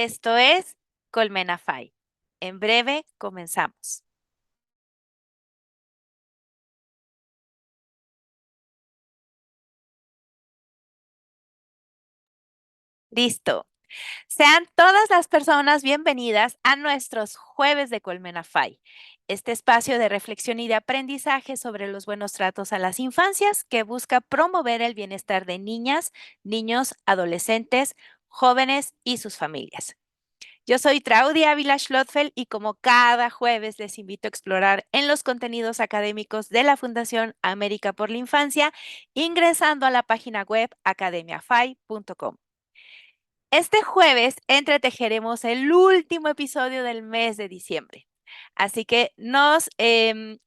Esto es Colmenafy. En breve comenzamos. Listo. Sean todas las personas bienvenidas a nuestros jueves de Colmenafy, este espacio de reflexión y de aprendizaje sobre los buenos tratos a las infancias que busca promover el bienestar de niñas, niños, adolescentes, jóvenes y sus familias. Yo soy Traudy Ávila Schlotfeld y como cada jueves les invito a explorar en los contenidos académicos de la Fundación América por la Infancia, ingresando a la página web academiafy.com. Este jueves entretejeremos el último episodio del mes de diciembre. Así que nos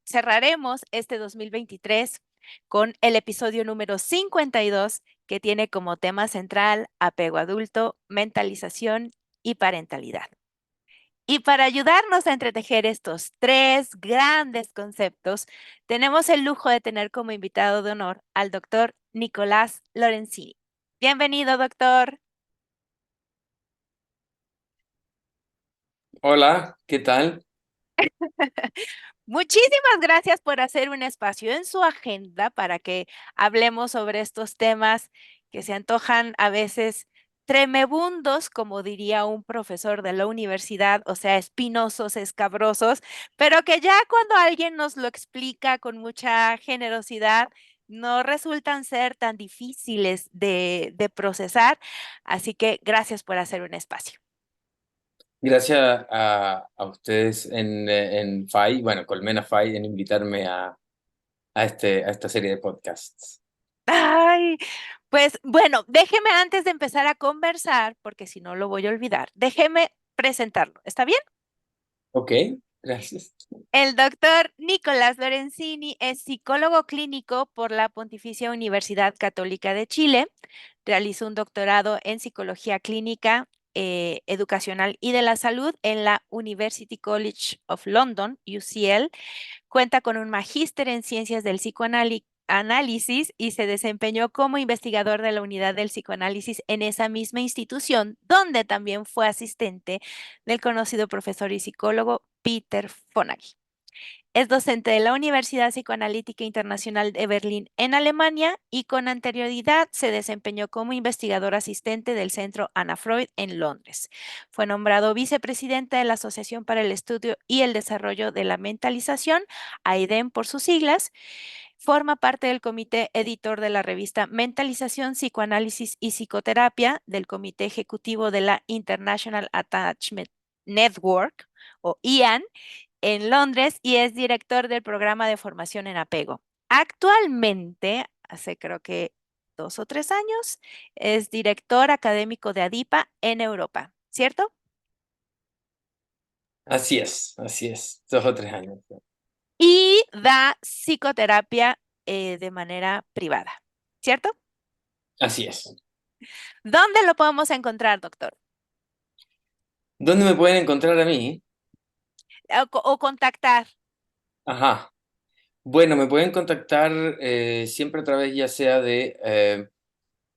cerraremos este 2023 con el episodio número 52, que tiene como tema central apego adulto, mentalización y parentalidad. Y para ayudarnos a entretejer estos tres grandes conceptos, tenemos el lujo de tener como invitado de honor al doctor Nicolás Lorenzini. Bienvenido, doctor. Hola, ¿qué tal? Muchísimas gracias por hacer un espacio en su agenda para que hablemos sobre estos temas que se antojan a veces tremebundos, como diría un profesor de la universidad, o sea, espinosos, escabrosos, pero que ya cuando alguien nos lo explica con mucha generosidad, no resultan ser tan difíciles de procesar. Así que gracias por hacer un espacio. Gracias a ustedes en FAI, bueno, Colmena FAI, en invitarme a esta serie de podcasts. Ay, pues bueno, déjeme antes de empezar a conversar, porque si no lo voy a olvidar, déjeme presentarlo. ¿Está bien? Ok, gracias. El doctor Nicolás Lorenzini es psicólogo clínico por la Pontificia Universidad Católica de Chile. Realizó un doctorado en psicología clínica, educacional y de la salud en la University College of London, UCL. Cuenta con un magíster en ciencias del psicoanálisis y se desempeñó como investigador de la unidad del psicoanálisis en esa misma institución, donde también fue asistente del conocido profesor y psicólogo Peter Fonagy. Es docente de la Universidad Psicoanalítica Internacional de Berlín en Alemania y con anterioridad se desempeñó como investigador asistente del Centro Anna Freud en Londres. Fue nombrado vicepresidente de la Asociación para el Estudio y el Desarrollo de la Mentalización, AIDEM por sus siglas. Forma parte del comité editor de la revista Mentalización, Psicoanálisis y Psicoterapia, del comité ejecutivo de la International Attachment Network, o IAN, en Londres y es director del programa de formación en apego. Actualmente, hace creo que 2 o 3 años, es director académico de ADIPA en Europa, ¿cierto? Así es, 2 o 3 años. Y da psicoterapia de manera privada, ¿cierto? Así es. ¿Dónde lo podemos encontrar, doctor? ¿Dónde me pueden encontrar a mí? O contactar. Ajá. Bueno, me pueden contactar siempre a través ya sea de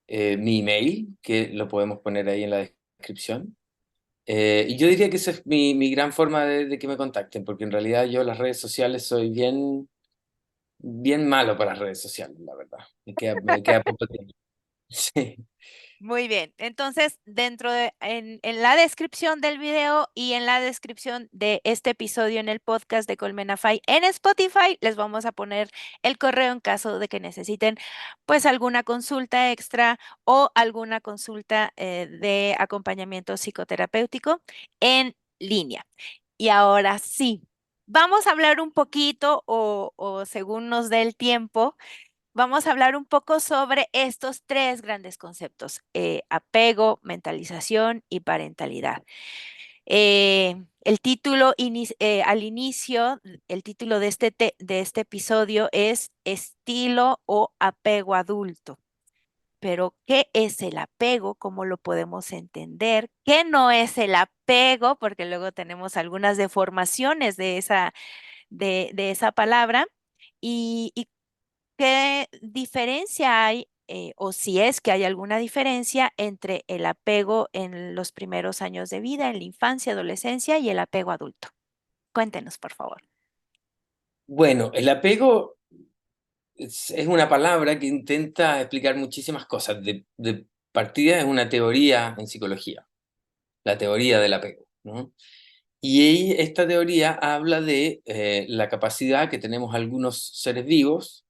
mi email, que lo podemos poner ahí en la descripción. Y yo diría que esa es mi gran forma de que me contacten, porque en realidad yo las redes sociales soy bien malo para las redes sociales, la verdad. Me queda poco tiempo. Sí. Muy bien. Entonces, en la descripción del video y en la descripción de este episodio en el podcast de Colmenafy en Spotify, les vamos a poner el correo en caso de que necesiten, pues, alguna consulta extra o alguna consulta de acompañamiento psicoterapéutico en línea. Y ahora sí, vamos a hablar un poquito o según nos dé el tiempo. Vamos a hablar un poco sobre estos tres grandes conceptos, apego, mentalización y parentalidad. El título al inicio, el título de de este episodio es Estilo o apego adulto. Pero, ¿qué es el apego? ¿Cómo lo podemos entender? ¿Qué no es el apego? Porque luego tenemos algunas deformaciones de esa palabra. Y ¿qué diferencia hay o si es que hay alguna diferencia entre el apego en los primeros años de vida, en la infancia, adolescencia y el apego adulto. Cuéntenos, por favor. Bueno, el apego es una palabra que intenta explicar muchísimas cosas. De partida es una teoría en psicología, la teoría del apego, ¿no? Y esta teoría habla de la capacidad que tenemos algunos seres vivos,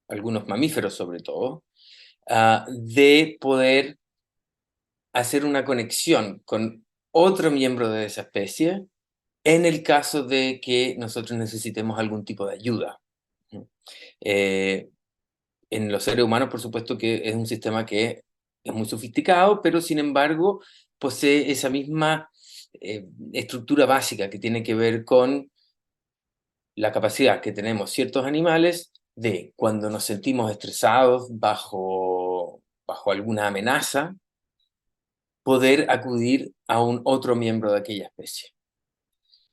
algunos mamíferos sobre todo, de poder hacer una conexión con otro miembro de esa especie en el caso de que nosotros necesitemos algún tipo de ayuda. Eh, en los seres humanos, por supuesto que es un sistema que es muy sofisticado, pero sin embargo posee esa misma estructura básica que tiene que ver con la capacidad que tenemos ciertos animales de, cuando nos sentimos estresados bajo alguna amenaza, poder acudir a un otro miembro de aquella especie.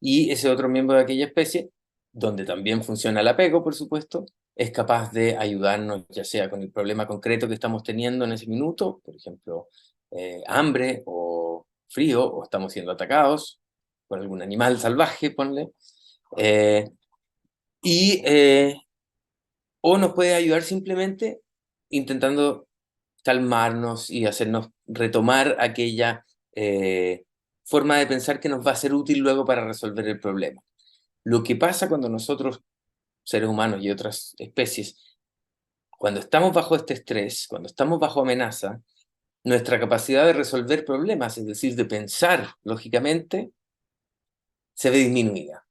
Y ese otro miembro de aquella especie, donde también funciona el apego, por supuesto, es capaz de ayudarnos, ya sea con el problema concreto que estamos teniendo en ese minuto, por ejemplo, hambre o frío, o estamos siendo atacados por algún animal salvaje, ponle, eh, y, o nos puede ayudar simplemente intentando calmarnos y hacernos retomar aquella forma de pensar que nos va a ser útil luego para resolver el problema. Lo que pasa cuando nosotros, seres humanos y otras especies, cuando estamos bajo este estrés, cuando estamos bajo amenaza, nuestra capacidad de resolver problemas, es decir, de pensar lógicamente, se ve disminuida.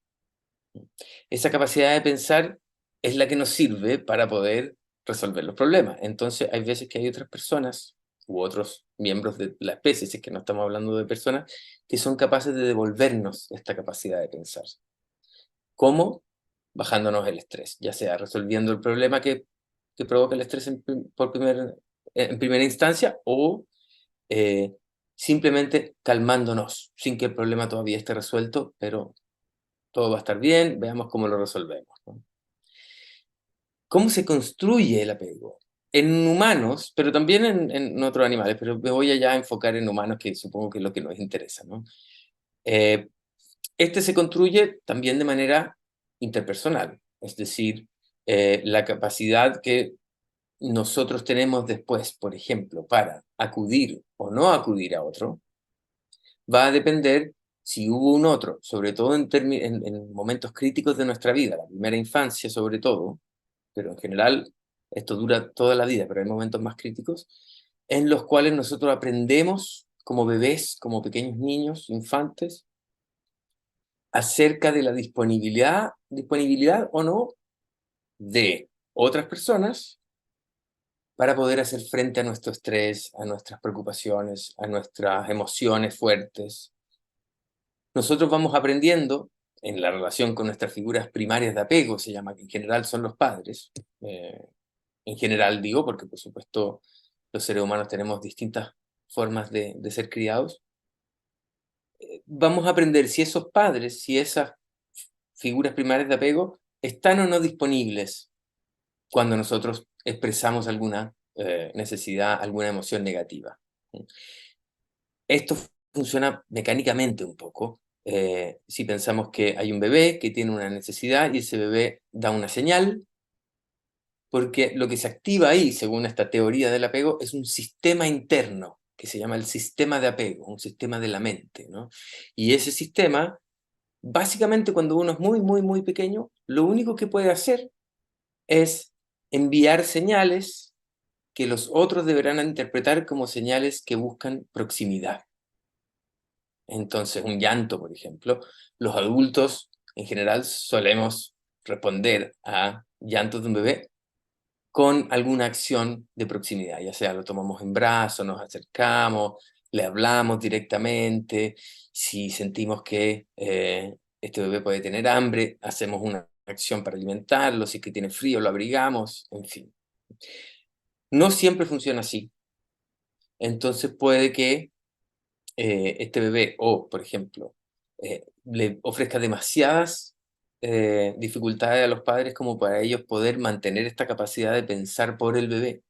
Esa capacidad de pensar es la que nos sirve para poder resolver los problemas. Entonces, hay veces que hay otras personas u otros miembros de la especie, si es que no estamos hablando de personas, que son capaces de devolvernos esta capacidad de pensar. ¿Cómo? Bajándonos el estrés, ya sea resolviendo el problema que provoca el estrés en primera instancia o eh, simplemente calmándonos, sin que el problema todavía esté resuelto, pero todo va a estar bien, veamos cómo lo resolvemos, ¿no? ¿Cómo se construye el apego? En humanos, pero también en otros animales, pero me voy allá a enfocar en humanos, que supongo que es lo que nos interesa, ¿no? Eh, Este se construye también de manera interpersonal, es decir, la capacidad que nosotros tenemos después, por ejemplo, para acudir o no acudir a otro, va a depender si hubo un otro, sobre todo en momentos críticos de nuestra vida, la primera infancia sobre todo, pero en general esto dura toda la vida, pero hay momentos más críticos, en los cuales nosotros aprendemos como bebés, como pequeños niños, infantes, acerca de la disponibilidad o no de otras personas para poder hacer frente a nuestro estrés, a nuestras preocupaciones, a nuestras emociones fuertes. Nosotros vamos aprendiendo en la relación con nuestras figuras primarias de apego, se llama, que en general son los padres. En general digo, porque por supuesto los seres humanos tenemos distintas formas de ser criados. Vamos a aprender si esos padres, si esas figuras primarias de apego están o no disponibles cuando nosotros expresamos alguna necesidad, alguna emoción negativa. Esto funciona mecánicamente un poco. Si pensamos que hay un bebé que tiene una necesidad y ese bebé da una señal, porque lo que se activa ahí, según esta teoría del apego, es un sistema interno que se llama el sistema de apego, un sistema de la mente, ¿no? Y ese sistema, básicamente cuando uno es muy, muy, muy pequeño, lo único que puede hacer es enviar señales que los otros deberán interpretar como señales que buscan proximidad. Entonces, un llanto, por ejemplo, los adultos en general solemos responder a llantos de un bebé con alguna acción de proximidad, ya sea lo tomamos en brazos, nos acercamos, le hablamos directamente, si sentimos que este bebé puede tener hambre, hacemos una acción para alimentarlo, si es que tiene frío, lo abrigamos, en fin. No siempre funciona así. Entonces puede que este bebé o, por ejemplo, le ofrezca demasiadas dificultades a los padres como para ellos poder mantener esta capacidad de pensar por el bebé.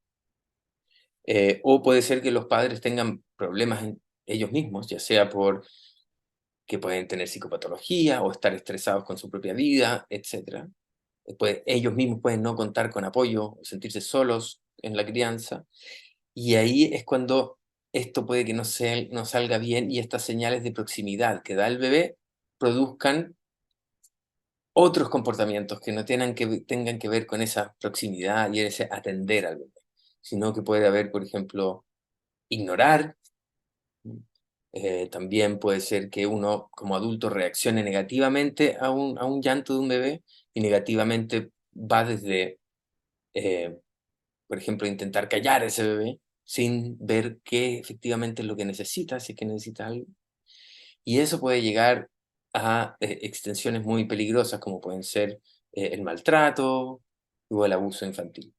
O puede ser que los padres tengan problemas en ellos mismos, ya sea por que pueden tener psicopatología o estar estresados con su propia vida, etc. Pues ellos mismos pueden no contar con apoyo o sentirse solos en la crianza. Y ahí es cuando esto puede que no salga bien y estas señales de proximidad que da el bebé produzcan otros comportamientos que no tengan que ver con esa proximidad y ese atender al bebé, sino que puede haber, por ejemplo, ignorar. También puede ser que uno como adulto reaccione negativamente a un llanto de un bebé, y negativamente va desde, eh, por ejemplo, intentar callar a ese bebé sin ver qué efectivamente es lo que necesita, si es que necesita algo. Y eso puede llegar a extensiones muy peligrosas como pueden ser el maltrato o el abuso infantil,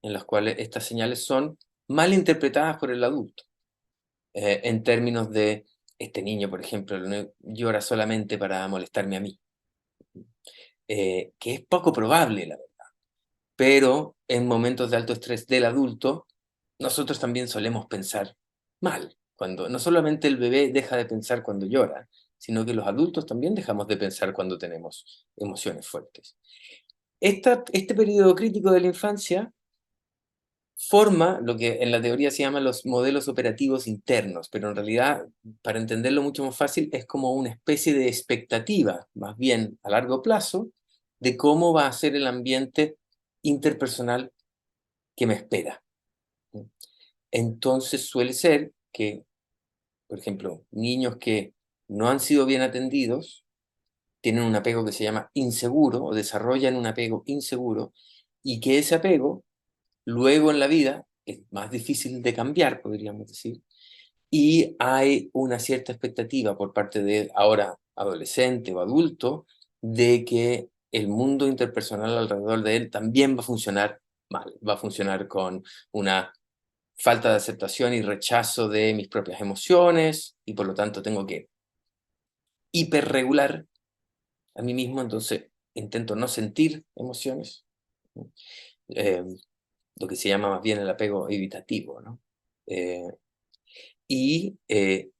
en las cuales estas señales son mal interpretadas por el adulto, en términos de este niño, por ejemplo, llora solamente para molestarme a mí, que es poco probable, la verdad. Pero en momentos de alto estrés del adulto, nosotros también solemos pensar mal. Cuando no solamente el bebé deja de pensar cuando llora, sino que los adultos también dejamos de pensar cuando tenemos emociones fuertes. Este periodo crítico de la infancia forma lo que en la teoría se llama los modelos operativos internos, pero en realidad, para entenderlo mucho más fácil, es como una especie de expectativa, más bien a largo plazo, de cómo va a ser el ambiente interpersonal que me espera. Entonces suele ser que, por ejemplo, niños que no han sido bien atendidos tienen un apego que se llama inseguro o desarrollan un apego inseguro, y que ese apego luego en la vida es más difícil de cambiar, podríamos decir, y hay una cierta expectativa por parte de ahora adolescente o adulto de que el mundo interpersonal alrededor de él también va a funcionar mal, va a funcionar con una falta de aceptación y rechazo de mis propias emociones, y por lo tanto tengo que hiperregular a mí mismo, entonces intento no sentir emociones. Eh, lo que se llama más bien el apego evitativo, ¿no? Eh,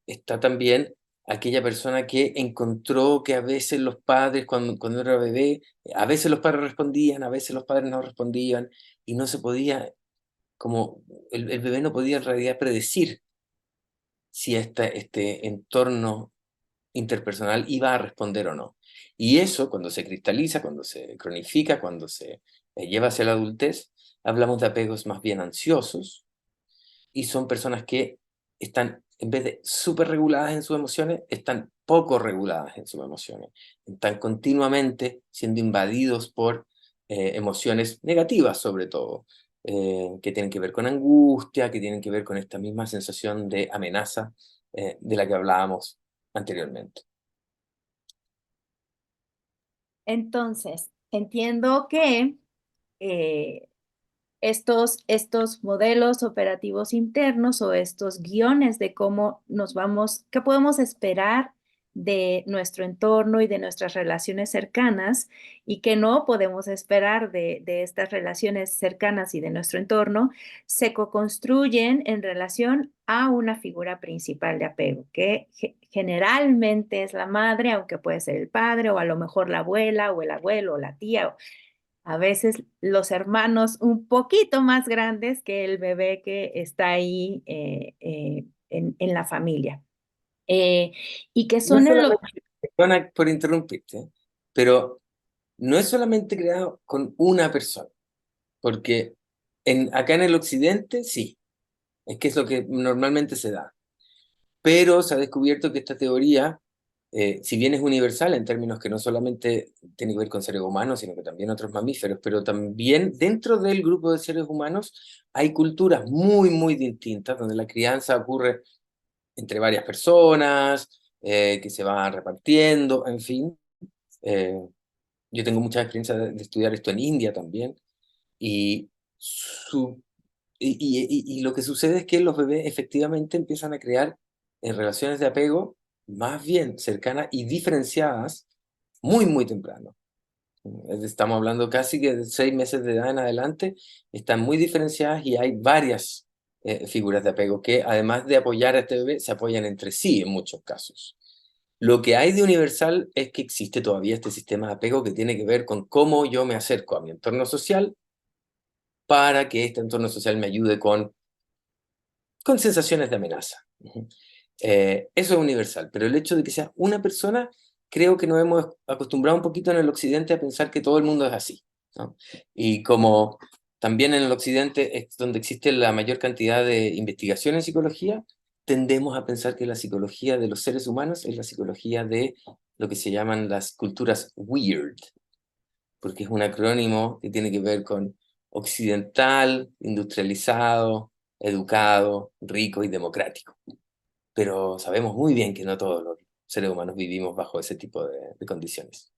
está también aquella persona que encontró que a veces los padres, cuando era bebé, a veces los padres respondían, a veces los padres no respondían, y no se podía, como el bebé no podía en realidad predecir si este entorno interpersonal iba a responder o no. Y eso, cuando se cristaliza, cuando se cronifica, cuando se lleva hacia la adultez, hablamos de apegos más bien ansiosos, y son personas que están, en vez de súper reguladas en sus emociones, están poco reguladas en sus emociones. Están continuamente siendo invadidos por emociones negativas, sobre todo, que tienen que ver con angustia, que tienen que ver con esta misma sensación de amenaza de la que hablábamos anteriormente. Entonces, entiendo que eh, estos modelos operativos internos o estos guiones de cómo nos vamos, qué podemos esperar de nuestro entorno y de nuestras relaciones cercanas y que no podemos esperar de estas relaciones cercanas y de nuestro entorno, se co-construyen en relación a una figura principal de apego, que generalmente es la madre, aunque puede ser el padre o a lo mejor la abuela o el abuelo o la tía, a veces los hermanos un poquito más grandes que el bebé que está ahí en la familia. Y que No son en lo... solamente, perdona por interrumpirte, pero no es solamente creado con una persona, porque acá en el occidente sí, es que es lo que normalmente se da, pero se ha descubierto que esta teoría, si bien es universal en términos que no solamente tiene que ver con seres humanos, sino que también otros mamíferos, pero también dentro del grupo de seres humanos hay culturas muy, muy distintas, donde la crianza ocurre entre varias personas, que se van repartiendo, en fin. Eh, yo tengo mucha experiencia de estudiar esto en India también, y, su, y lo que sucede es que los bebés efectivamente empiezan a crear relaciones de apego más bien cercanas y diferenciadas muy, muy temprano. Estamos hablando casi que de 6 meses de edad en adelante, están muy diferenciadas y hay varias figuras de apego que, además de apoyar a este bebé, se apoyan entre sí en muchos casos. Lo que hay de universal es que existe todavía este sistema de apego que tiene que ver con cómo yo me acerco a mi entorno social para que este entorno social me ayude con sensaciones de amenaza. Eso es universal, pero el hecho de que sea una persona, creo que nos hemos acostumbrado un poquito en el occidente a pensar que todo el mundo es así, ¿no? Y como también en el occidente es donde existe la mayor cantidad de investigación en psicología, tendemos a pensar que la psicología de los seres humanos es la psicología de lo que se llaman las culturas weird, porque es un acrónimo que tiene que ver con occidental, industrializado, educado, rico y democrático. Pero sabemos muy bien que no todos los seres humanos vivimos bajo ese tipo de condiciones.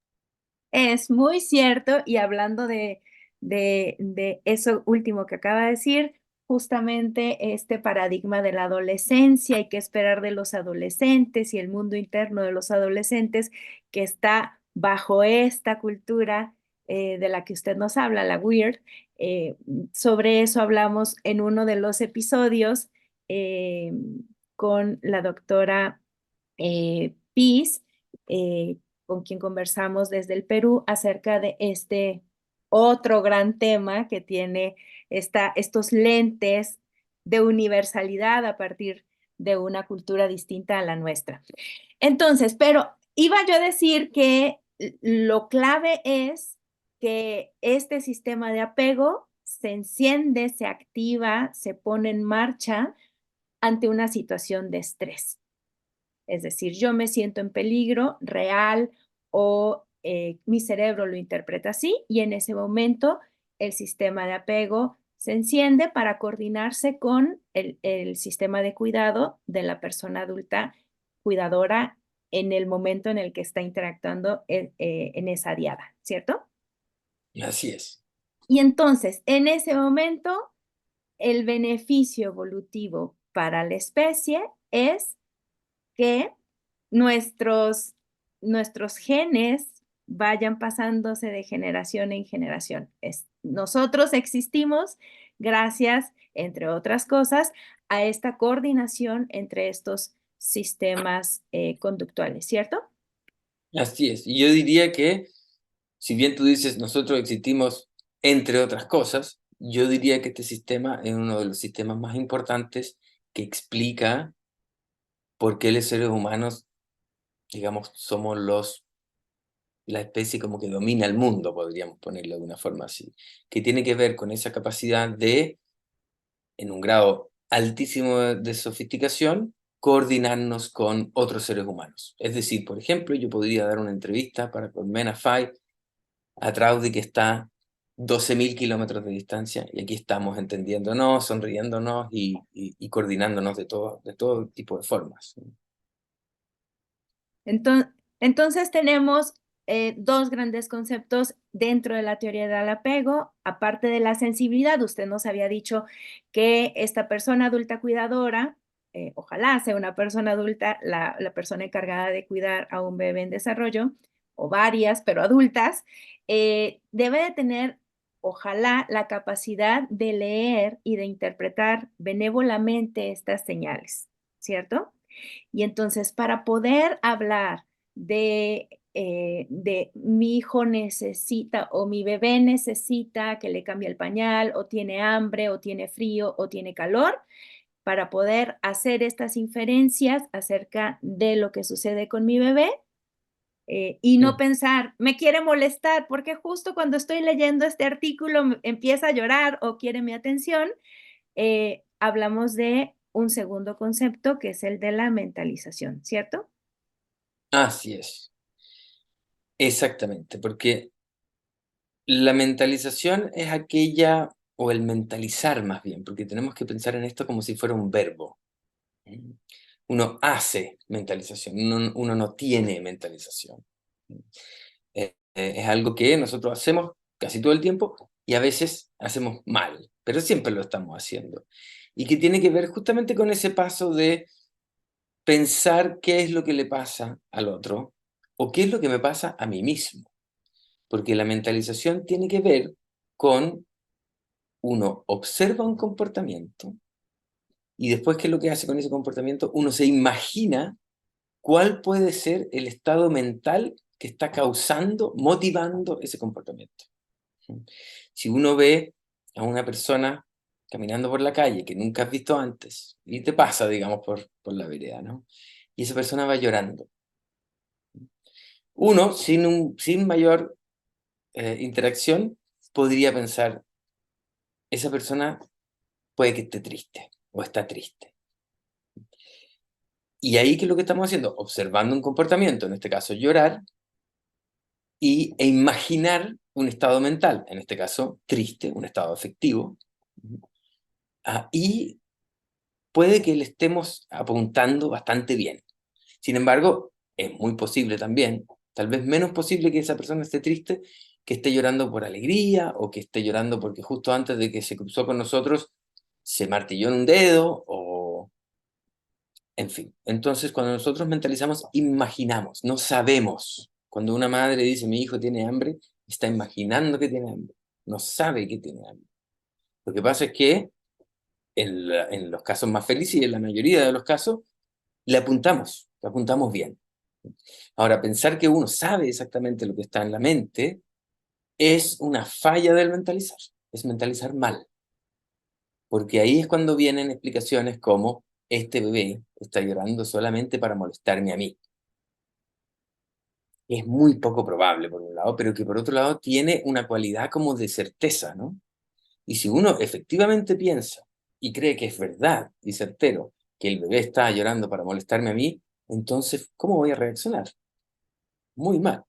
Es muy cierto, y hablando de eso último que acaba de decir, justamente este paradigma de la adolescencia y qué esperar de los adolescentes y el mundo interno de los adolescentes que está bajo esta cultura de la que usted nos habla, la weird. Sobre eso hablamos en uno de los episodios eh, con la doctora Piz, con quien conversamos desde el Perú acerca de este otro gran tema que tiene estos lentes de universalidad a partir de una cultura distinta a la nuestra. Entonces, pero iba yo a decir que lo clave es que este sistema de apego se enciende, se activa, se pone en marcha ante una situación de estrés. Es decir, yo me siento en peligro real o mi cerebro lo interpreta así y en ese momento el sistema de apego se enciende para coordinarse con el sistema de cuidado de la persona adulta cuidadora en el momento en el que está interactuando en esa diada, ¿cierto? Así es. Y entonces, en ese momento, el beneficio evolutivo para la especie es que nuestros genes vayan pasándose de generación en generación. Nosotros existimos gracias, entre otras cosas, a esta coordinación entre estos sistemas conductuales, ¿cierto? Así es. Y yo diría que, si bien tú dices nosotros existimos entre otras cosas, yo diría que este sistema es uno de los sistemas más importantes que explica por qué los seres humanos, digamos, somos la especie como que domina el mundo, podríamos ponerlo de una forma así, que tiene que ver con esa capacidad de, en un grado altísimo de sofisticación, coordinarnos con otros seres humanos. Es decir, por ejemplo, yo podría dar una entrevista para Colmena Fai a Traudy, que está 12.000 kilómetros de distancia, y aquí estamos entendiéndonos, sonriéndonos y coordinándonos de todo tipo de formas. Entonces tenemos dos grandes conceptos dentro de la teoría del apego, aparte de la sensibilidad. Usted nos había dicho que esta persona adulta cuidadora, ojalá sea una persona adulta, la persona encargada de cuidar a un bebé en desarrollo, o varias, pero adultas, debe de tener, ojalá, la capacidad de leer y de interpretar benévolamente estas señales, ¿cierto? Y entonces, para poder hablar de mi hijo necesita o mi bebé necesita que le cambie el pañal o tiene hambre o tiene frío o tiene calor, para poder hacer estas inferencias acerca de lo que sucede con mi bebé y no pensar, me quiere molestar porque justo cuando estoy leyendo este artículo empieza a llorar o quiere mi atención, hablamos de un segundo concepto que es el de la mentalización, ¿cierto? Así es, exactamente, porque la mentalización es aquella, o el mentalizar más bien, porque tenemos que pensar en esto como si fuera un verbo. Uno hace mentalización, uno no tiene mentalización. Es algo que nosotros hacemos casi todo el tiempo y a veces hacemos mal, pero siempre lo estamos haciendo. Y que tiene que ver justamente con ese paso de pensar qué es lo que le pasa al otro o qué es lo que me pasa a mí mismo. Porque la mentalización tiene que ver con uno observa un comportamiento y después, ¿qué es lo que hace con ese comportamiento? Uno se imagina cuál puede ser el estado mental que está causando, motivando ese comportamiento. Si uno ve a una persona caminando por la calle que nunca has visto antes, y te pasa, digamos, por la vereda, ¿no? Y esa persona va llorando. Uno, sin mayor interacción, podría pensar, esa persona puede que esté triste o está triste. Y ahí, ¿qué es lo que estamos haciendo? Observando un comportamiento, en este caso llorar, e imaginar un estado mental, en este caso triste, un estado afectivo, y puede que le estemos apuntando bastante bien. Sin embargo, es muy posible también, tal vez menos posible que esa persona esté triste, que esté llorando por alegría o que esté llorando porque justo antes de que se cruzó con nosotros se martilló en un dedo o... En fin, entonces cuando nosotros mentalizamos, imaginamos, no sabemos. Cuando una madre dice mi hijo tiene hambre, está imaginando que tiene hambre, no sabe que tiene hambre. Lo que pasa es que en los casos más felices y en la mayoría de los casos, le apuntamos bien. Ahora, pensar que uno sabe exactamente lo que está en la mente es una falla del mentalizar, es mentalizar mal. Porque ahí es cuando vienen explicaciones como, este bebé está llorando solamente para molestarme a mí. Es muy poco probable, por un lado, pero que por otro lado tiene una cualidad como de certeza, ¿no? Y si uno efectivamente piensa y cree que es verdad y certero que el bebé está llorando para molestarme a mí, entonces, ¿cómo voy a reaccionar? Muy mal.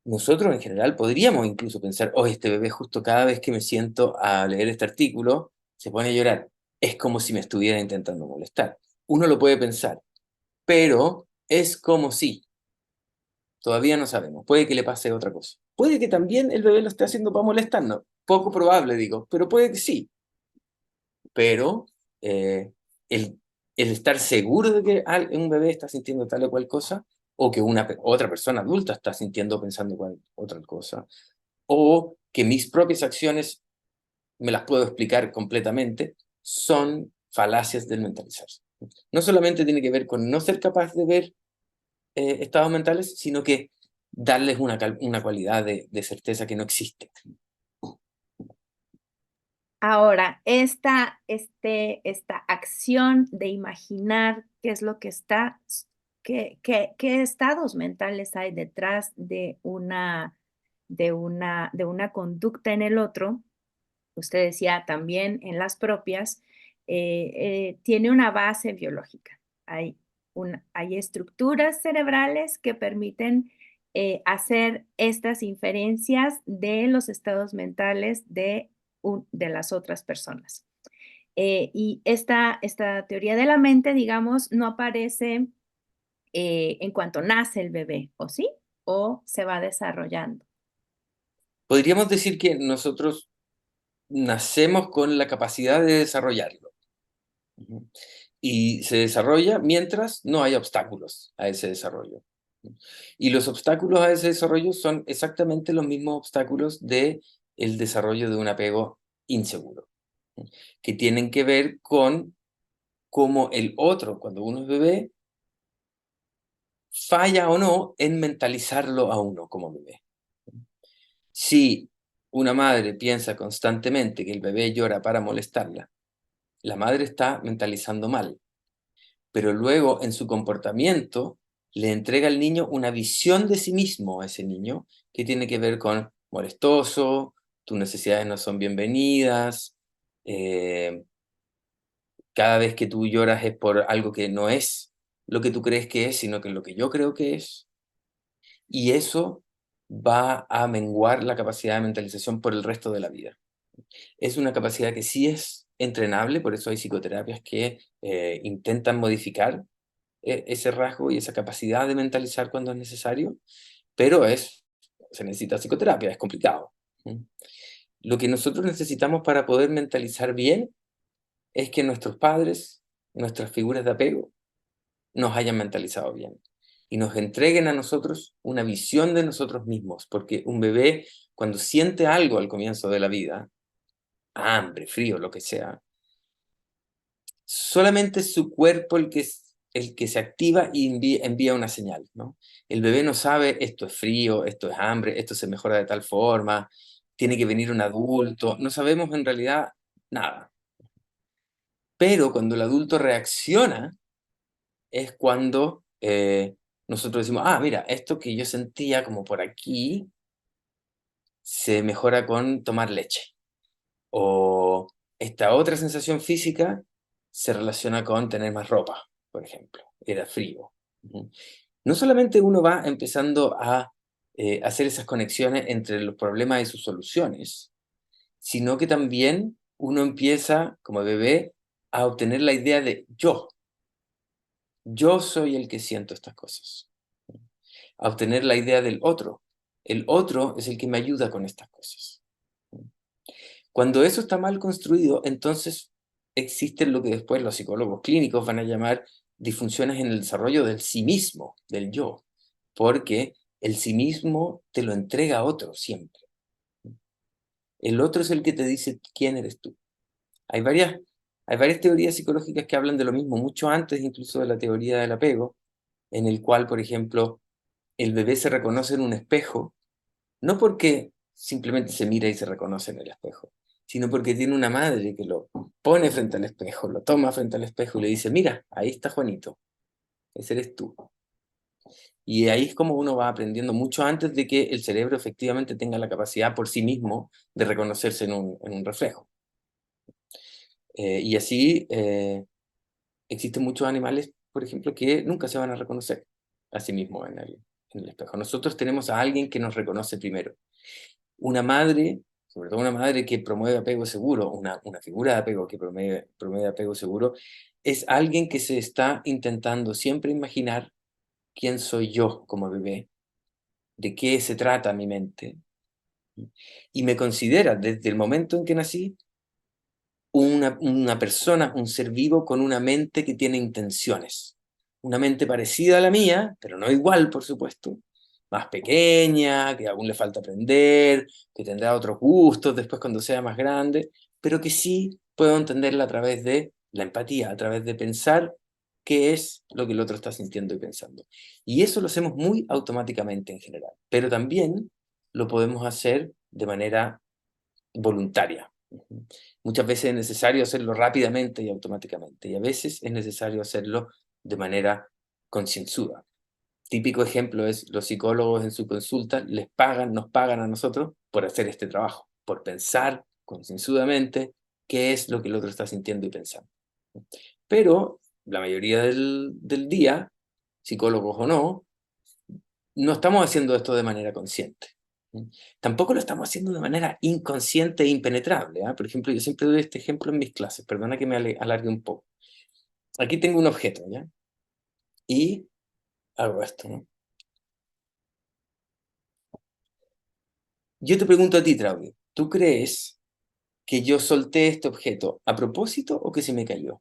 Nosotros en general podríamos incluso pensar, oh, este bebé justo cada vez que me siento a leer este artículo se pone a llorar. Es como si me estuviera intentando molestar. Uno lo puede pensar, pero es como si. Todavía no sabemos. Puede que le pase otra cosa. Puede que también el bebé lo esté haciendo para molestarnos. Poco probable, digo, pero puede que sí. Pero eh, el, el estar seguro de que un bebé está sintiendo tal o cual cosa, o que otra persona adulta está sintiendo o pensando otra cosa, o que mis propias acciones me las puedo explicar completamente, son falacias del mentalizarse. No solamente tiene que ver con no ser capaz de ver estados mentales, sino que darles una cualidad de certeza que no existe. Ahora, esta acción de imaginar qué es lo que está, qué estados mentales hay detrás de una conducta en el otro, usted decía también en las propias, tiene una base biológica. Hay estructuras cerebrales que permiten hacer estas inferencias de los estados mentales de las otras personas. Y esta teoría de la mente, digamos, no aparece en cuanto nace el bebé, ¿o sí? ¿O se va desarrollando? Podríamos decir que nosotros nacemos con la capacidad de desarrollarlo. Y se desarrolla mientras no hay obstáculos a ese desarrollo. Y los obstáculos a ese desarrollo son exactamente los mismos obstáculos del desarrollo de un apego inseguro, que tienen que ver con cómo el otro, cuando uno es bebé, falla o no en mentalizarlo a uno como bebé. Si una madre piensa constantemente que el bebé llora para molestarla, la madre está mentalizando mal, pero luego en su comportamiento le entrega al niño una visión de sí mismo a ese niño que tiene que ver con molestoso, tus necesidades no son bienvenidas, eh, cada vez que tú lloras es por algo que no es lo que tú crees que es, sino que lo que yo creo que es. Y eso va a menguar la capacidad de mentalización por el resto de la vida. Es una capacidad que sí es entrenable, por eso hay psicoterapias que intentan modificar ese rasgo y esa capacidad de mentalizar cuando es necesario, pero se necesita psicoterapia, es complicado. Lo que nosotros necesitamos para poder mentalizar bien es que nuestros padres, nuestras figuras de apego, nos hayan mentalizado bien. y nos entreguen a nosotros una visión de nosotros mismos, porque un bebé cuando siente algo al comienzo de la vida, hambre, frío, lo que sea, solamente es su cuerpo el que se activa y envía una señal, ¿no? El bebé no sabe esto es frío, esto es hambre, esto se mejora de tal forma, tiene que venir un adulto, no sabemos en realidad nada. Pero cuando el adulto reacciona es cuando nosotros decimos, ah, mira, esto que yo sentía como por aquí se mejora con tomar leche. O esta otra sensación física se relaciona con tener más ropa, por ejemplo. Era frío. Ujú. No solamente uno va empezando a hacer esas conexiones entre los problemas y sus soluciones, sino que también uno empieza, como bebé, a obtener la idea de yo. Yo soy el que siento estas cosas. A obtener la idea del otro. El otro es el que me ayuda con estas cosas. Cuando eso está mal construido, entonces existen lo que después los psicólogos clínicos van a llamar disfunciones en el desarrollo del sí mismo, del yo, porque el sí mismo te lo entrega a otro siempre. El otro es el que te dice quién eres tú. Hay varias teorías psicológicas que hablan de lo mismo, mucho antes incluso de la teoría del apego, en el cual, por ejemplo, el bebé se reconoce en un espejo, no porque simplemente se mira y se reconoce en el espejo, sino porque tiene una madre que lo pone frente al espejo, lo toma frente al espejo y le dice, mira, ahí está Juanito, ese eres tú. Y ahí es como uno va aprendiendo mucho antes de que el cerebro efectivamente tenga la capacidad por sí mismo de reconocerse en un reflejo. Y así existen muchos animales, por ejemplo, que nunca se van a reconocer a sí mismos en el espejo. Nosotros tenemos a alguien que nos reconoce primero. Una madre, sobre todo una madre que promueve apego seguro, una figura de apego que promueve apego seguro, es alguien que se está intentando siempre imaginar quién soy yo como bebé, de qué se trata mi mente, y me considera desde el momento en que nací una persona, un ser vivo con una mente que tiene intenciones. Una mente parecida a la mía, pero no igual, por supuesto, más pequeña, que aún le falta aprender, que tendrá otros gustos después cuando sea más grande, pero que sí puedo entenderla a través de la empatía, a través de pensar qué es lo que el otro está sintiendo y pensando. Y eso lo hacemos muy automáticamente en general, pero también lo podemos hacer de manera voluntaria. Muchas veces es necesario hacerlo rápidamente y automáticamente, y a veces es necesario hacerlo de manera concienzuda. Típico ejemplo es los psicólogos en su consulta nos pagan a nosotros por hacer este trabajo, por pensar concienzudamente qué es lo que el otro está sintiendo y pensando. Pero la mayoría del día, psicólogos o no estamos haciendo esto de manera consciente. Tampoco lo estamos haciendo de manera inconsciente e impenetrable. Por ejemplo, yo siempre doy este ejemplo en mis clases, perdona que me alargue un poco. Aquí tengo un objeto, ¿ya? Y hago esto, ¿no? Yo te pregunto a ti, Claudio, ¿tú crees que yo solté este objeto a propósito o que se me cayó?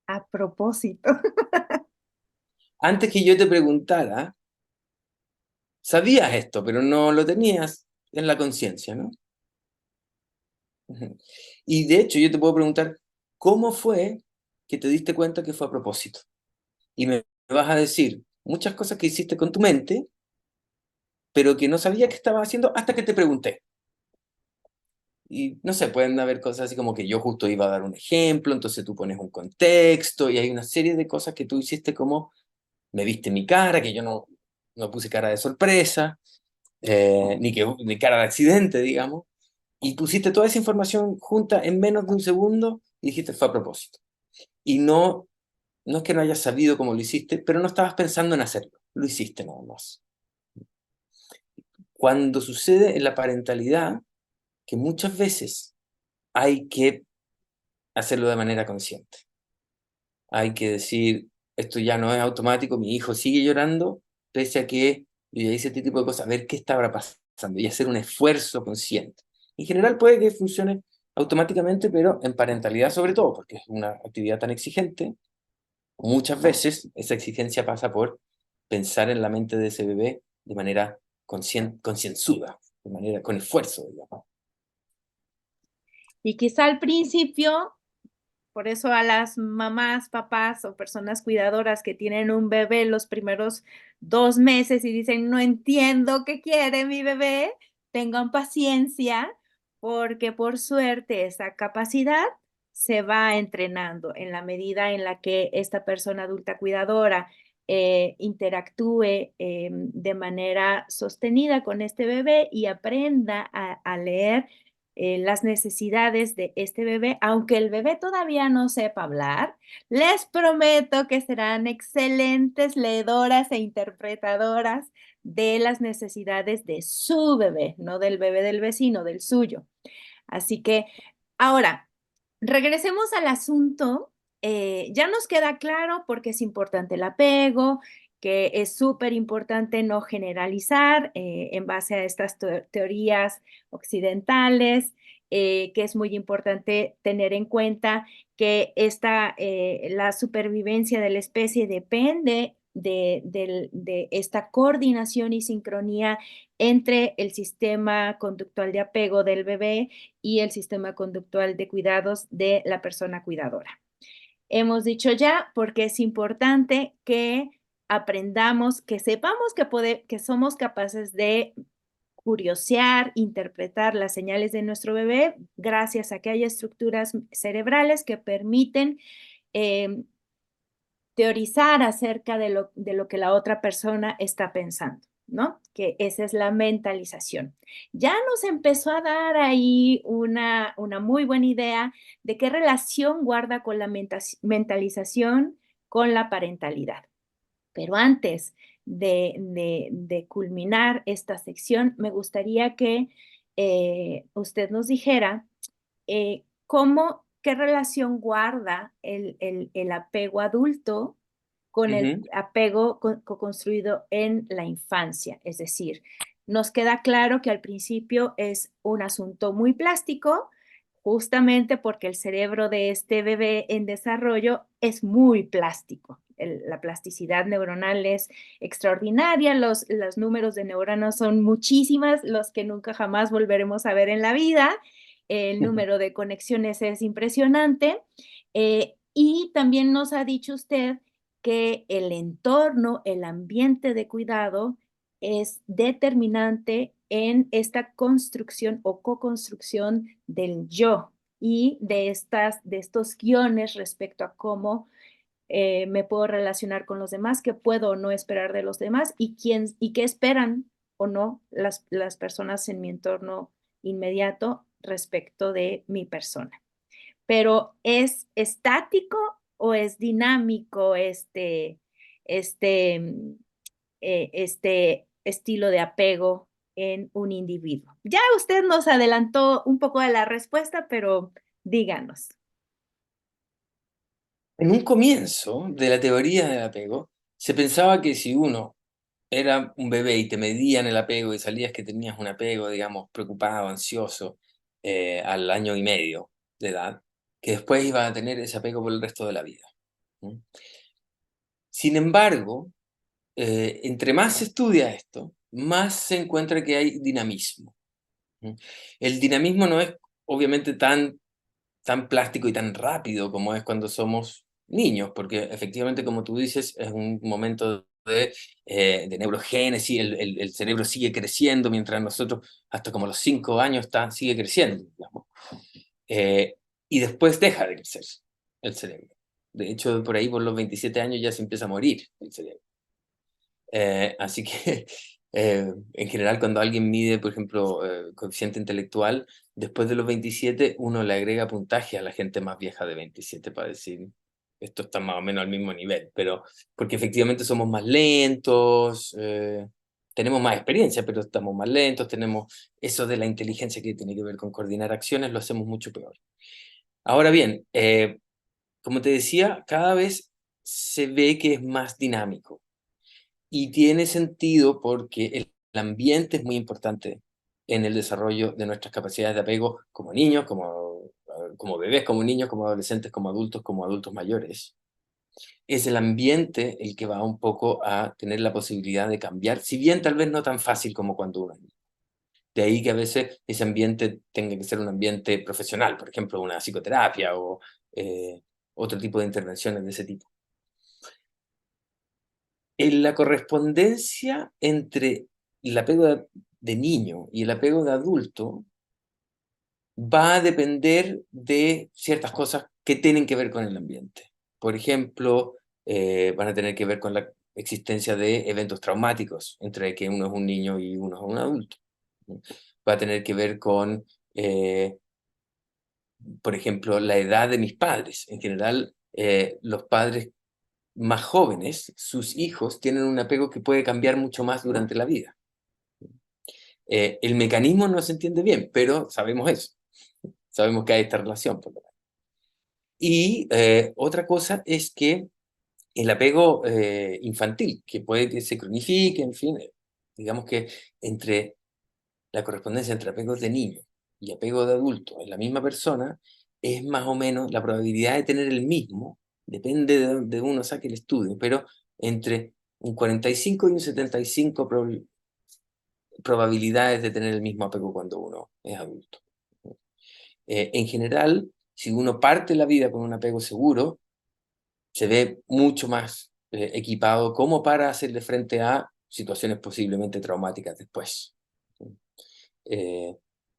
A propósito. Antes que yo te preguntara, sabías esto, pero no lo tenías en la conciencia, ¿no? Y de hecho, yo te puedo preguntar, ¿cómo fue que te diste cuenta que fue a propósito? Y me vas a decir muchas cosas que hiciste con tu mente, pero que no sabía que estabas haciendo hasta que te pregunté. Y no sé, pueden haber cosas así como que yo justo iba a dar un ejemplo, entonces tú pones un contexto y hay una serie de cosas que tú hiciste como me viste mi cara, que yo no puse cara de sorpresa, ni cara de accidente, digamos, y pusiste toda esa información junta en menos de un segundo y dijiste fue a propósito. Y no es que no hayas sabido cómo lo hiciste, pero no estabas pensando en hacerlo, lo hiciste nada más. Cuando sucede en la parentalidad, que muchas veces hay que hacerlo de manera consciente. Hay que decir, esto ya no es automático, mi hijo sigue llorando, pese a que yo ya hice este tipo de cosas, a ver qué estaba pasando y hacer un esfuerzo consciente. En general puede que funcione automáticamente, pero en parentalidad sobre todo, porque es una actividad tan exigente, muchas veces esa exigencia pasa por pensar en la mente de ese bebé de manera concienzuda, de manera con esfuerzo, digamos. Y quizá al principio, por eso a las mamás, papás o personas cuidadoras que tienen un bebé los primeros 2 meses y dicen, no entiendo qué quiere mi bebé, tengan paciencia porque por suerte esa capacidad se va entrenando en la medida en la que esta persona adulta cuidadora interactúe de manera sostenida con este bebé y aprenda a leer las necesidades de este bebé, aunque el bebé todavía no sepa hablar, les prometo que serán excelentes leedoras e interpretadoras de las necesidades de su bebé, no del bebé del vecino, del suyo. Así que ahora, regresemos al asunto. Ya nos queda claro porque es importante el apego, que es súper importante no generalizar en base a estas teorías occidentales, que es muy importante tener en cuenta que la supervivencia de la especie depende de esta coordinación y sincronía entre el sistema conductual de apego del bebé y el sistema conductual de cuidados de la persona cuidadora. Hemos dicho ya porque es importante que aprendamos, que sepamos que somos capaces de curiosear, interpretar las señales de nuestro bebé gracias a que hay estructuras cerebrales que permiten eh, teorizar acerca de lo que la otra persona está pensando, ¿no? Que esa es la mentalización. Ya nos empezó a dar ahí una muy buena idea de qué relación guarda con la mentalización con la parentalidad. Pero antes de culminar esta sección, me gustaría que usted nos dijera qué relación guarda el apego adulto con el Ujú. apego construido en la infancia. Es decir, nos queda claro que al principio es un asunto muy plástico, justamente porque el cerebro de este bebé en desarrollo es muy plástico. La plasticidad neuronal es extraordinaria, los números de neuronas son muchísimas, los que nunca jamás volveremos a ver en la vida. El número de conexiones es impresionante. Y también nos ha dicho usted que el entorno, el ambiente de cuidado es determinante en esta construcción o co-construcción del yo y de estos guiones respecto a cómo me puedo relacionar con los demás, qué puedo o no esperar de los demás y qué esperan o no las personas en mi entorno inmediato respecto de mi persona. Pero ¿es estático o es dinámico este, este estilo de apego en un individuo? Ya usted nos adelantó un poco de la respuesta, pero díganos. En un comienzo de la teoría del apego, se pensaba que si uno era un bebé y te medían el apego y salías que tenías un apego, digamos, preocupado, ansioso, al año y medio de edad, que después iba a tener ese apego por el resto de la vida. ¿Mm? Sin embargo, entre más se estudia esto, más se encuentra que hay dinamismo. ¿Mm? El dinamismo no es obviamente tan plástico y tan rápido como es cuando somos niños, porque efectivamente, como tú dices, es un momento de neurogénesis, el cerebro sigue creciendo mientras nosotros, hasta como los 5 años, sigue creciendo, digamos. Eh, y después deja de crecer el cerebro. De hecho, por ahí, por los 27 años, ya se empieza a morir el cerebro. Así que, en general, cuando alguien mide, por ejemplo, coeficiente intelectual, después de los 27, uno le agrega puntaje a la gente más vieja de 27 para decir, esto está más o menos al mismo nivel, pero porque efectivamente somos más lentos, tenemos más experiencia, pero estamos más lentos, tenemos eso de la inteligencia que tiene que ver con coordinar acciones, lo hacemos mucho peor. Ahora bien, como te decía, cada vez se ve que es más dinámico. Y tiene sentido porque el ambiente es muy importante en el desarrollo de nuestras capacidades de apego como niños, como bebés, como niños, como adolescentes, como adultos mayores. Es el ambiente el que va un poco a tener la posibilidad de cambiar, si bien tal vez no tan fácil como cuando uno es niño. De ahí que a veces ese ambiente tenga que ser un ambiente profesional, por ejemplo, una psicoterapia o otro tipo de intervenciones de ese tipo. En la correspondencia entre el apego de niño y el apego de adulto va a depender de ciertas cosas que tienen que ver con el ambiente. Por ejemplo, van a tener que ver con la existencia de eventos traumáticos entre que uno es un niño y uno es un adulto. Va a tener que ver con, por ejemplo, la edad de mis padres. En general, los padres más jóvenes, sus hijos, tienen un apego que puede cambiar mucho más durante la vida. El mecanismo no se entiende bien, pero sabemos eso. Sabemos que hay esta relación, por lo menos. Y otra cosa es que el apego infantil, que puede que se cronifique, en fin, digamos que entre la correspondencia entre apegos de niño y apego de adulto en la misma persona, es más o menos la probabilidad de tener el mismo, depende de donde uno saque el estudio, pero entre un 45 y un 75 probabilidades de tener el mismo apego cuando uno es adulto. En general, si uno parte la vida con un apego seguro, se ve mucho más equipado como para hacerle frente a situaciones posiblemente traumáticas después.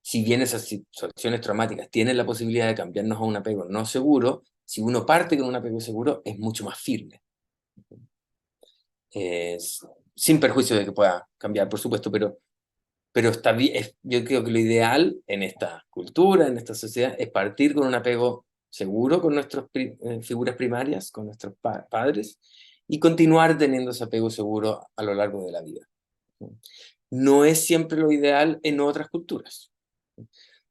Si bien esas situaciones traumáticas tienen la posibilidad de cambiarnos a un apego no seguro, si uno parte con un apego seguro, es mucho más firme. Sin perjuicio de que pueda cambiar, por supuesto, pero está bien, yo creo que lo ideal en esta cultura, en esta sociedad, es partir con un apego seguro con nuestras figuras primarias, con nuestros padres, y continuar teniendo ese apego seguro a lo largo de la vida. No es siempre lo ideal en otras culturas,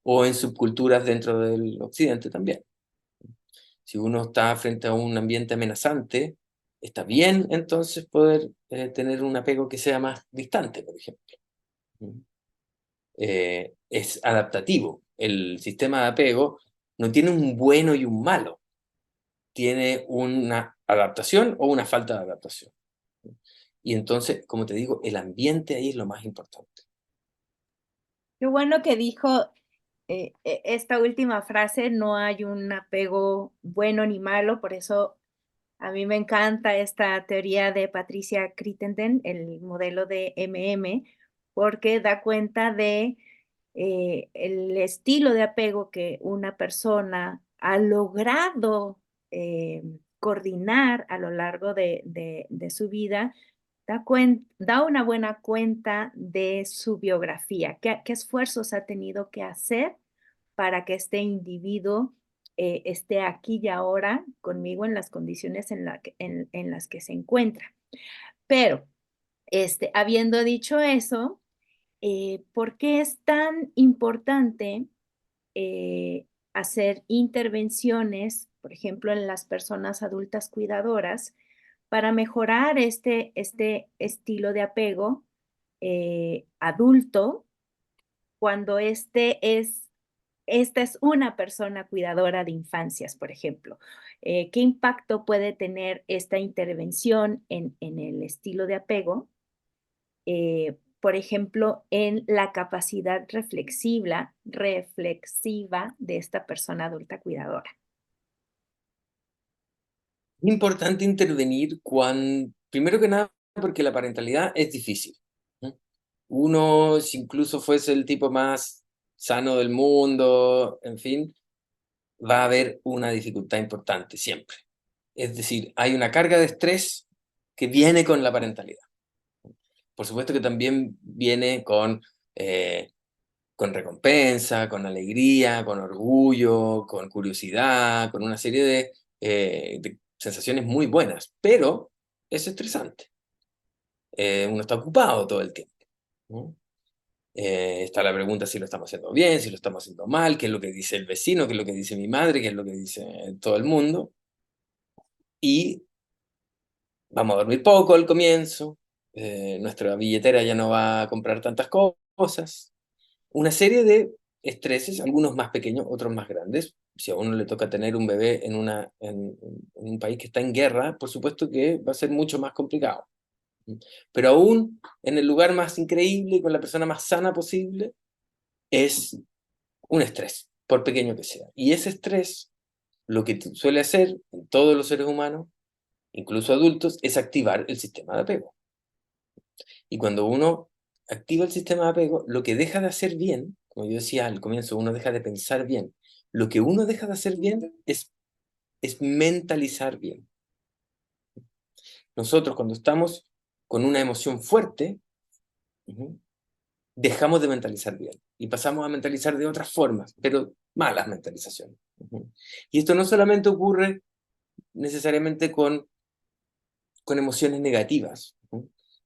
o en subculturas dentro del occidente también. Si uno está frente a un ambiente amenazante, está bien entonces poder tener un apego que sea más distante, por ejemplo. Es adaptativo. El sistema de apego no tiene un bueno y un malo, tiene una adaptación o una falta de adaptación. Y entonces, como te digo, el ambiente ahí es lo más importante. Qué bueno que dijo esta última frase, no hay un apego bueno ni malo, por eso a mí me encanta esta teoría de Patricia Crittenden, el modelo de MM, porque da cuenta de el estilo de apego que una persona ha logrado coordinar a lo largo de su vida, da una buena cuenta de su biografía, qué esfuerzos ha tenido que hacer para que este individuo esté aquí y ahora conmigo en las condiciones en las que se encuentra. Pero, habiendo dicho eso, ¿por qué es tan importante hacer intervenciones, por ejemplo, en las personas adultas cuidadoras, para mejorar este estilo de apego adulto cuando esta es una persona cuidadora de infancias, por ejemplo? ¿Qué impacto puede tener esta intervención en el estilo de apego? Por ejemplo, en la capacidad reflexiva de esta persona adulta cuidadora. Es importante intervenir primero que nada, porque la parentalidad es difícil. Uno, si incluso fuese el tipo más sano del mundo, en fin, va a haber una dificultad importante siempre. Es decir, hay una carga de estrés que viene con la parentalidad. Por supuesto que también viene con recompensa, con alegría, con orgullo, con curiosidad, con una serie de sensaciones muy buenas, pero es estresante. Uno está ocupado todo el tiempo, ¿no? Está la pregunta si lo estamos haciendo bien, si lo estamos haciendo mal, qué es lo que dice el vecino, qué es lo que dice mi madre, qué es lo que dice todo el mundo. Y vamos a dormir poco al comienzo, nuestra billetera ya no va a comprar tantas cosas. Una serie de estreses, algunos más pequeños, otros más grandes. Si a uno le toca tener un bebé en un país que está en guerra, por supuesto que va a ser mucho más complicado. Pero aún en el lugar más increíble, con la persona más sana posible, es un estrés, por pequeño que sea. Y ese estrés, lo que suele hacer en todos los seres humanos, incluso adultos, es activar el sistema de apego. Y cuando uno activa el sistema de apego, lo que deja de hacer bien, como yo decía al comienzo, uno deja de pensar bien. Lo que uno deja de hacer bien es mentalizar bien. Nosotros cuando estamos con una emoción fuerte, dejamos de mentalizar bien y pasamos a mentalizar de otras formas, pero malas mentalizaciones. Y esto no solamente ocurre necesariamente con emociones negativas.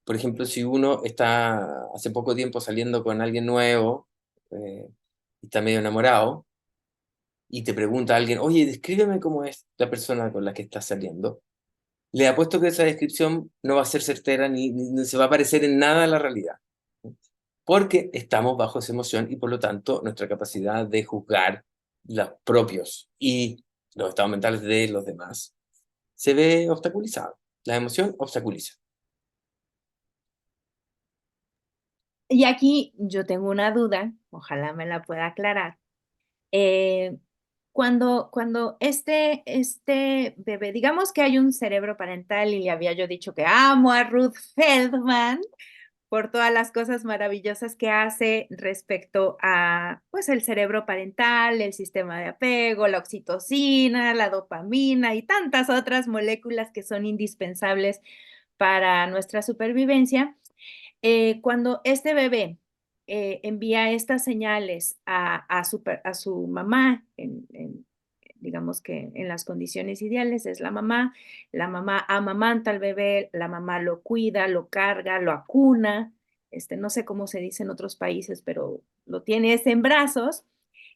Por ejemplo, si uno está hace poco tiempo saliendo con alguien nuevo, y está medio enamorado, y te pregunta a alguien, oye, descríbeme cómo es la persona con la que estás saliendo, le apuesto que esa descripción no va a ser certera ni se va a parecer en nada a la realidad. Porque estamos bajo esa emoción y por lo tanto nuestra capacidad de juzgar los propios y los estados mentales de los demás se ve obstaculizado. La emoción obstaculiza. Y aquí yo tengo una duda, ojalá me la pueda aclarar. Eh, cuando este bebé, digamos que hay un cerebro parental y le había yo dicho que amo a Ruth Feldman por todas las cosas maravillosas que hace respecto a, pues, el cerebro parental, el sistema de apego, la oxitocina, la dopamina y tantas otras moléculas que son indispensables para nuestra supervivencia. Cuando este bebé envía estas señales a su mamá, digamos que en las condiciones ideales es la mamá amamanta al bebé, la mamá lo cuida, lo carga, lo acuna, no sé cómo se dice en otros países, pero lo tienes en brazos,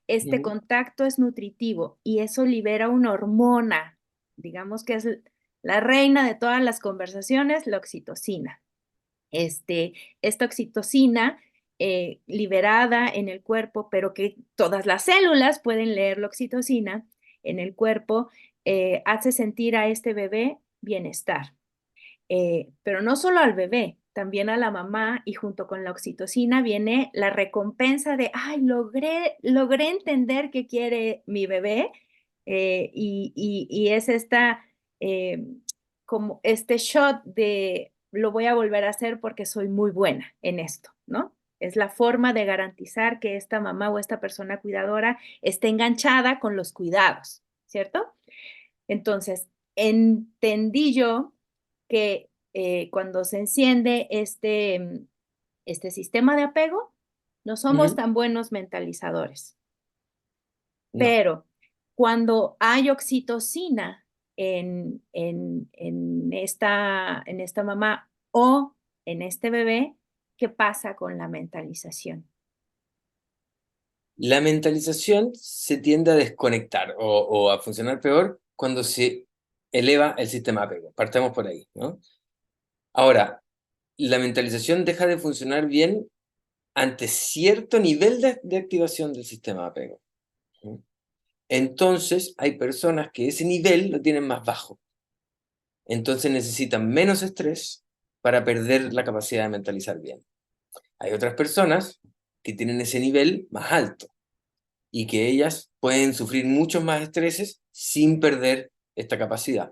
este contacto es nutritivo y eso libera una hormona, digamos que es la reina de todas las conversaciones, la oxitocina. Esta oxitocina liberada en el cuerpo, pero que todas las células pueden leer la oxitocina en el cuerpo, hace sentir a este bebé bienestar. Pero no solo al bebé, también a la mamá, y junto con la oxitocina viene la recompensa de, ay, logré entender qué quiere mi bebé, y es eh, como este shot de lo voy a volver a hacer porque soy muy buena en esto, ¿no? Es la forma de garantizar que esta mamá o esta persona cuidadora esté enganchada con los cuidados, ¿cierto? Entonces, entendí yo que cuando se enciende este sistema de apego, no somos tan buenos mentalizadores. No. Pero cuando hay oxitocina en esta mamá o en este bebé, ¿qué pasa con la mentalización? La mentalización se tiende a desconectar o a funcionar peor cuando se eleva el sistema de apego. Partamos por ahí, ¿no? Ahora, la mentalización deja de funcionar bien ante cierto nivel de activación del sistema de apego. Entonces, hay personas que ese nivel lo tienen más bajo. Entonces necesitan menos estrés para perder la capacidad de mentalizar bien. Hay otras personas que tienen ese nivel más alto y que ellas pueden sufrir muchos más estreses sin perder esta capacidad.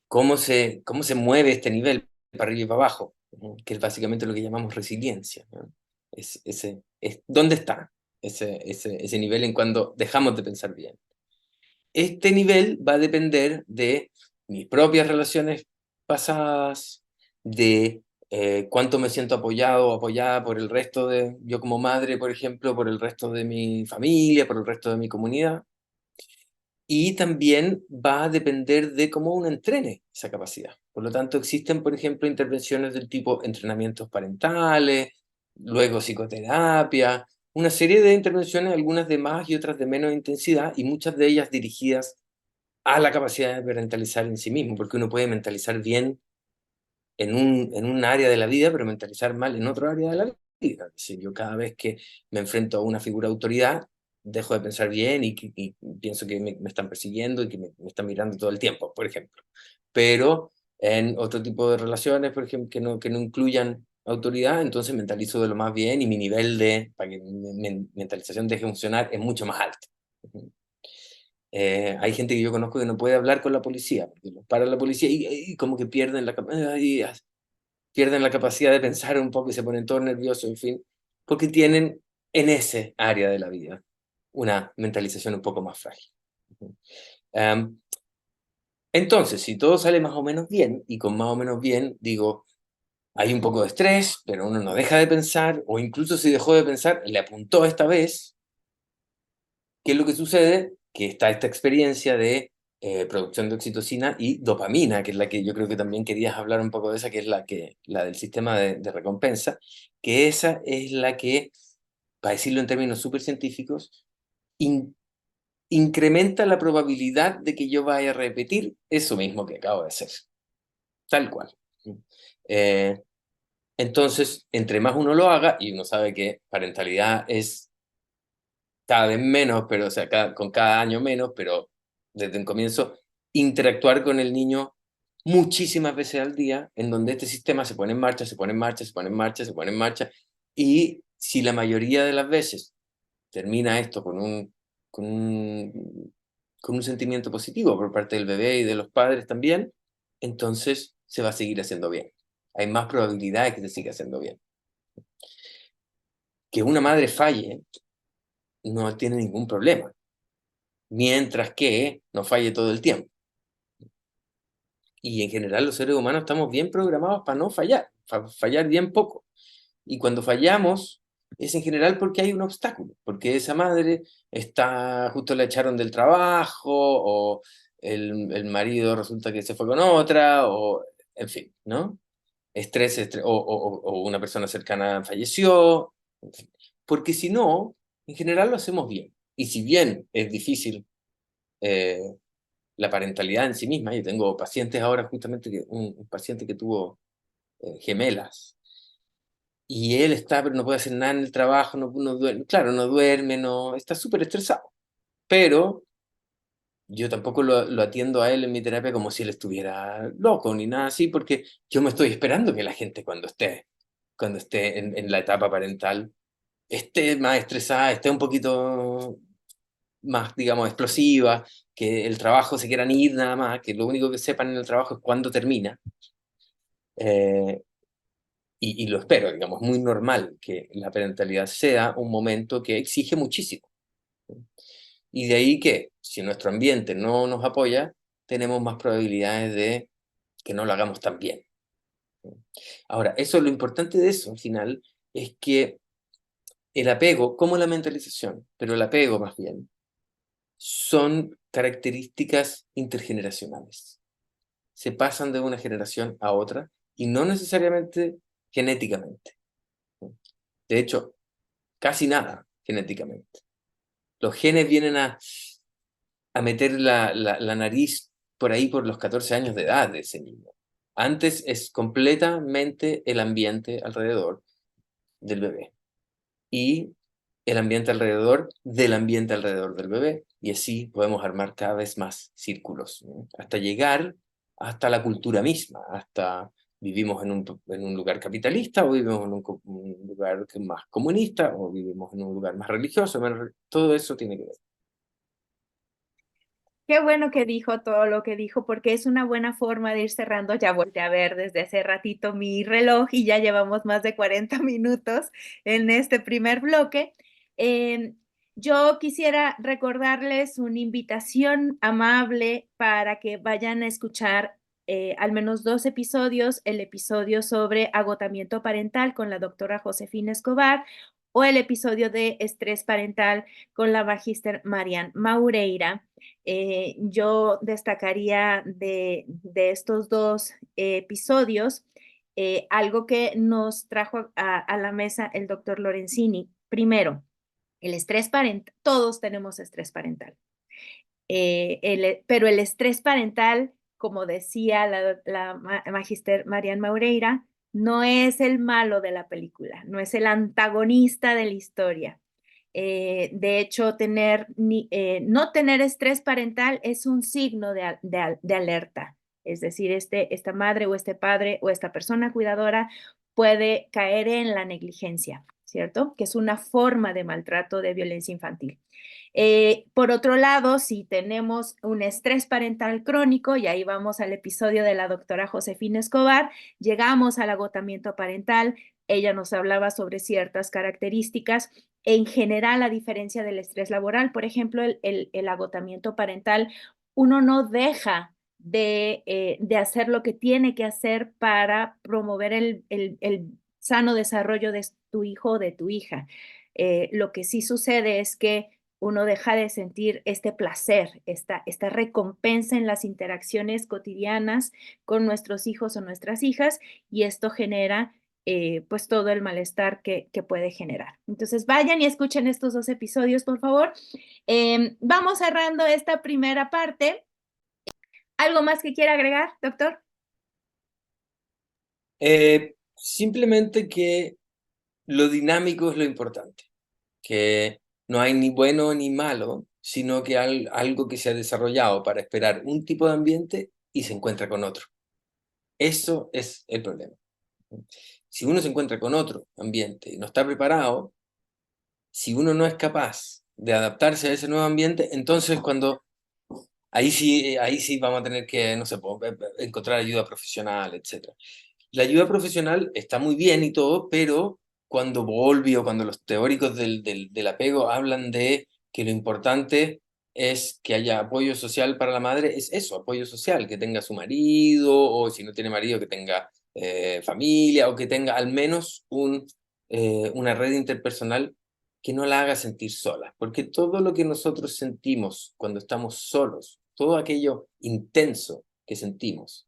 ¿Cómo se mueve este nivel para arriba y para abajo? Que es básicamente lo que llamamos resiliencia, ¿no? ¿Dónde está ese nivel en cuando dejamos de pensar bien? Este nivel va a depender de mis propias relaciones pasadas, de cuánto me siento apoyado o apoyada por el resto de, yo como madre, por ejemplo, por el resto de mi familia, por el resto de mi comunidad. Y también va a depender de cómo uno entrene esa capacidad. Por lo tanto, existen, por ejemplo, intervenciones del tipo entrenamientos parentales, luego psicoterapia, una serie de intervenciones, algunas de más y otras de menos intensidad, y muchas de ellas dirigidas a la capacidad de mentalizar en sí mismo, porque uno puede mentalizar bien en un área de la vida, pero mentalizar mal en otro área de la vida. vida. Si yo cada vez que me enfrento a una figura de autoridad, dejo de pensar bien y pienso que me están persiguiendo y que me están mirando todo el tiempo, por ejemplo. Pero en otro tipo de relaciones, por ejemplo, que no incluyan autoridad, entonces mentalizo de lo más bien y mi nivel de, para que mi mentalización deje de funcionar, es mucho más alto. Hay gente que yo conozco que no puede hablar con la policía, porque los para la policía y como que pierden la capacidad de pensar un poco y se ponen todos nerviosos, en fin, porque tienen en ese área de la vida una mentalización un poco más frágil. Am, entonces, si todo sale más o menos bien, y con más o menos bien digo, hay un poco de estrés, pero uno no deja de pensar, o incluso si dejó de pensar, le apuntó esta vez. ¿Qué es lo que sucede? Que está esta experiencia de producción de oxitocina y dopamina, que es la que yo creo que también querías hablar un poco de esa, que es la del sistema de recompensa, que esa es la que, para decirlo en términos súper científicos, incrementa la probabilidad de que yo vaya a repetir eso mismo que acabo de hacer, tal cual. Eh, entonces, entre más uno lo haga, y uno sabe que parentalidad es cada vez menos, pero o sea, con cada año menos, pero desde el comienzo, interactuar con el niño muchísimas veces al día, en donde este sistema se pone en marcha, se pone en marcha, se pone en marcha, se pone en marcha, y si la mayoría de las veces termina esto con un sentimiento positivo por parte del bebé y de los padres también, entonces se va a seguir haciendo bien. Hay más probabilidades que se siga haciendo bien. Que una madre falle no tiene ningún problema, mientras que no falle todo el tiempo. Y en general los seres humanos estamos bien programados para no fallar, para fallar bien poco. Y cuando fallamos es en general porque hay un obstáculo, porque esa madre está, justo la echaron del trabajo, o el marido resulta que se fue con otra, o en fin, ¿no? O una persona cercana falleció, en fin. Porque si no, en general lo hacemos bien. Y si bien es difícil eh, la parentalidad en sí misma. Yo tengo pacientes ahora, justamente, un paciente que tuvo gemelas, y él está, pero no puede hacer nada en el trabajo, no duerme, claro, no duerme, no, está súper estresado. Pero yo tampoco lo atiendo a él en mi terapia como si él estuviera loco ni nada así, porque yo me estoy esperando que la gente cuando esté en la etapa parental, esté más estresada, esté un poquito más, digamos, explosiva, que el trabajo se quieran ir nada más, que lo único que sepan en el trabajo es cuándo termina. Eh, y lo espero, digamos, muy normal que la parentalidad sea un momento que exige muchísimo. Y de ahí que, si nuestro ambiente no nos apoya, tenemos más probabilidades de que no lo hagamos tan bien. Ahora, eso, lo importante de eso, al final, es que el apego, como la mentalización, pero el apego más bien, son características intergeneracionales. Se pasan de una generación a otra y no necesariamente genéticamente. De hecho, casi nada genéticamente. Los genes vienen a meter la nariz por ahí por los 14 años de edad de ese niño. Antes es completamente el ambiente alrededor del bebé y el ambiente alrededor del ambiente alrededor del bebé, y así podemos armar cada vez más círculos, ¿no? Hasta llegar hasta la cultura misma, hasta vivimos en un lugar capitalista, o vivimos en un lugar más comunista, o vivimos en un lugar más religioso, todo eso tiene que ver. Qué bueno que dijo todo lo que dijo, porque es una buena forma de ir cerrando. Ya volteé a ver desde hace ratito mi reloj y ya llevamos más de 40 minutos en este primer bloque. Yo quisiera recordarles una invitación amable para que vayan a escuchar al menos 2 episodios, el episodio sobre agotamiento parental con la doctora Josefina Escobar, o el episodio de estrés parental con la magíster Marian Maureira. Yo destacaría de estos 2 episodios algo que nos trajo a la mesa el doctor Lorenzini. Primero, el estrés parental, todos tenemos estrés parental, pero el estrés parental, como decía la magíster Marian Maureira, no es el malo de la película, no es el antagonista de la historia. De hecho, no tener estrés parental es un signo de alerta. Es decir, esta madre o este padre o esta persona cuidadora puede caer en la negligencia, ¿cierto? Que es una forma de maltrato, de violencia infantil. Por otro lado, si tenemos un estrés parental crónico, y ahí vamos al episodio de la doctora Josefina Escobar, llegamos al agotamiento parental. Ella nos hablaba sobre ciertas características. En general, a diferencia del estrés laboral, por ejemplo, el agotamiento parental, uno no deja de hacer lo que tiene que hacer para promover el sano desarrollo de tu hijo o de tu hija. Lo que sí sucede es que uno deja de sentir este placer, esta recompensa en las interacciones cotidianas con nuestros hijos o nuestras hijas, y esto genera pues todo el malestar que puede generar. Entonces vayan y escuchen estos 2 episodios, por favor. Vamos cerrando esta primera parte. ¿Algo más que quiera agregar, doctor? Simplemente que lo dinámico es lo importante, que no hay ni bueno ni malo, sino que hay algo que se ha desarrollado para esperar un tipo de ambiente y se encuentra con otro. Eso es el problema. Si uno se encuentra con otro ambiente y no está preparado, si uno no es capaz de adaptarse a ese nuevo ambiente, entonces ahí sí vamos a tener que, no sé, encontrar ayuda profesional, etc. La ayuda profesional está muy bien y todo, pero cuando Bowlby o cuando los teóricos del apego hablan de que lo importante es que haya apoyo social para la madre, es eso, apoyo social, que tenga su marido, o si no tiene marido, que tenga familia, o que tenga al menos una red interpersonal que no la haga sentir sola. Porque todo lo que nosotros sentimos cuando estamos solos, todo aquello intenso que sentimos,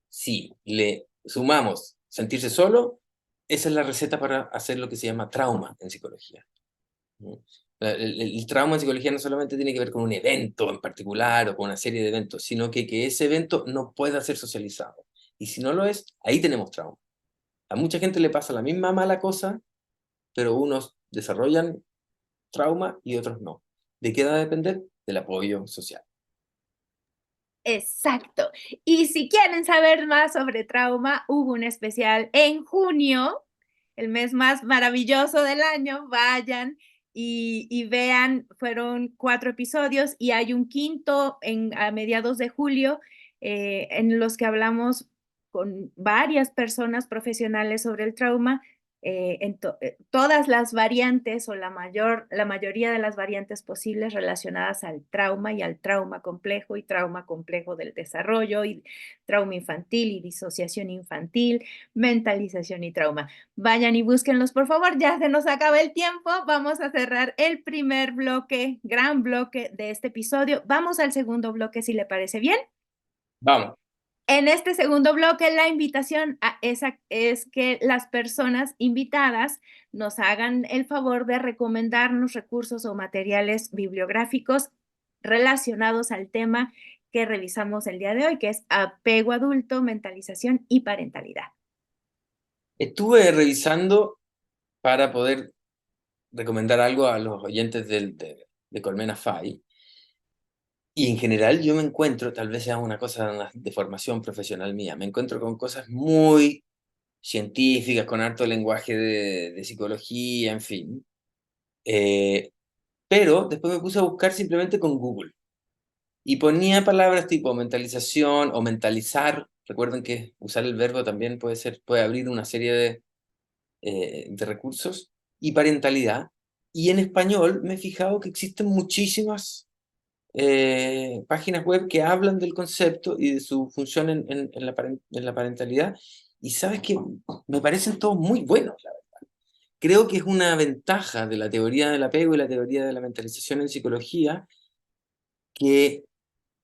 si le sumamos sentirse solo, esa es la receta para hacer lo que se llama trauma en psicología. El trauma en psicología no solamente tiene que ver con un evento en particular o con una serie de eventos, sino que ese evento no pueda ser socializado. Y si no lo es, ahí tenemos trauma. A mucha gente le pasa la misma mala cosa, pero unos desarrollan trauma y otros no. ¿De qué va a depender? Del apoyo social. Exacto. Y si quieren saber más sobre trauma, hubo un especial en junio, el mes más maravilloso del año. Vayan y vean, fueron 4 episodios y hay un quinto a mediados de julio, en los que hablamos con varias personas profesionales sobre el trauma. Todas las variantes o la mayoría de las variantes posibles relacionadas al trauma y al trauma complejo y trauma complejo del desarrollo y trauma infantil y disociación infantil, mentalización y trauma. Vayan y búsquenlos, por favor. Ya se nos acaba el tiempo. Vamos a cerrar el primer bloque, gran bloque de este episodio. Vamos al segundo bloque, si le parece bien. Vamos. En este segundo bloque, la invitación es que las personas invitadas nos hagan el favor de recomendarnos recursos o materiales bibliográficos relacionados al tema que revisamos el día de hoy, que es apego adulto, mentalización y parentalidad. Estuve revisando para poder recomendar algo a los oyentes de Colmena Fai. Y en general yo me encuentro, tal vez sea una cosa de formación profesional mía, me encuentro con cosas muy científicas, con harto lenguaje de psicología, en fin. Pero después me puse a buscar simplemente con Google. Y ponía palabras tipo mentalización o mentalizar. Recuerden que usar el verbo también puede abrir una serie de recursos. Y parentalidad. Y en español me he fijado que existen muchísimas páginas web que hablan del concepto y de su función en la parentalidad. Y sabes que me parecen todos muy buenos, la verdad. Creo que es una ventaja de la teoría del apego y la teoría de la mentalización en psicología que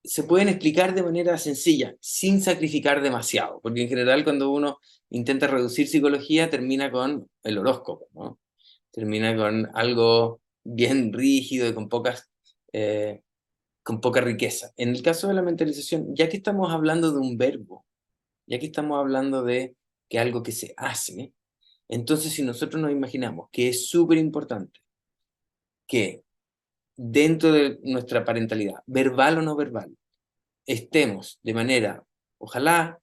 se pueden explicar de manera sencilla, sin sacrificar demasiado, porque en general cuando uno intenta reducir psicología termina con el horóscopo, ¿no? Termina con algo bien rígido y con poca riqueza. En el caso de la mentalización, ya que estamos hablando de un verbo, ya que estamos hablando de que algo que se hace, entonces si nosotros nos imaginamos que es súper importante que dentro de nuestra parentalidad, verbal o no verbal, estemos de manera, ojalá,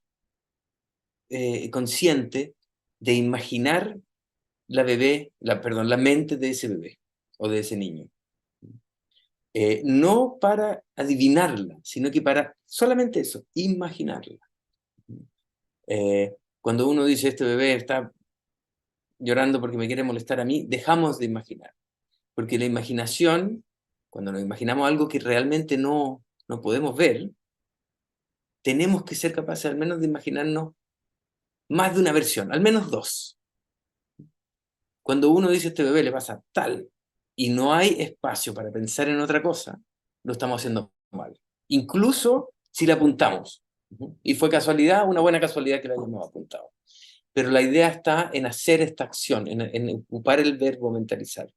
consciente de imaginar la mente de ese bebé o de ese niño. No para adivinarla, sino que para solamente eso, imaginarla. Cuando uno dice, este bebé está llorando porque me quiere molestar a mí, dejamos de imaginar. Porque la imaginación, cuando nos imaginamos algo que realmente no podemos ver, tenemos que ser capaces al menos de imaginarnos más de una versión, al menos dos. Cuando uno dice a este bebé le pasa tal y no hay espacio para pensar en otra cosa, lo estamos haciendo mal. Incluso si le apuntamos. Y fue casualidad, una buena casualidad que le hayamos apuntado. Pero la idea está en hacer esta acción, en ocupar el verbo mentalizar.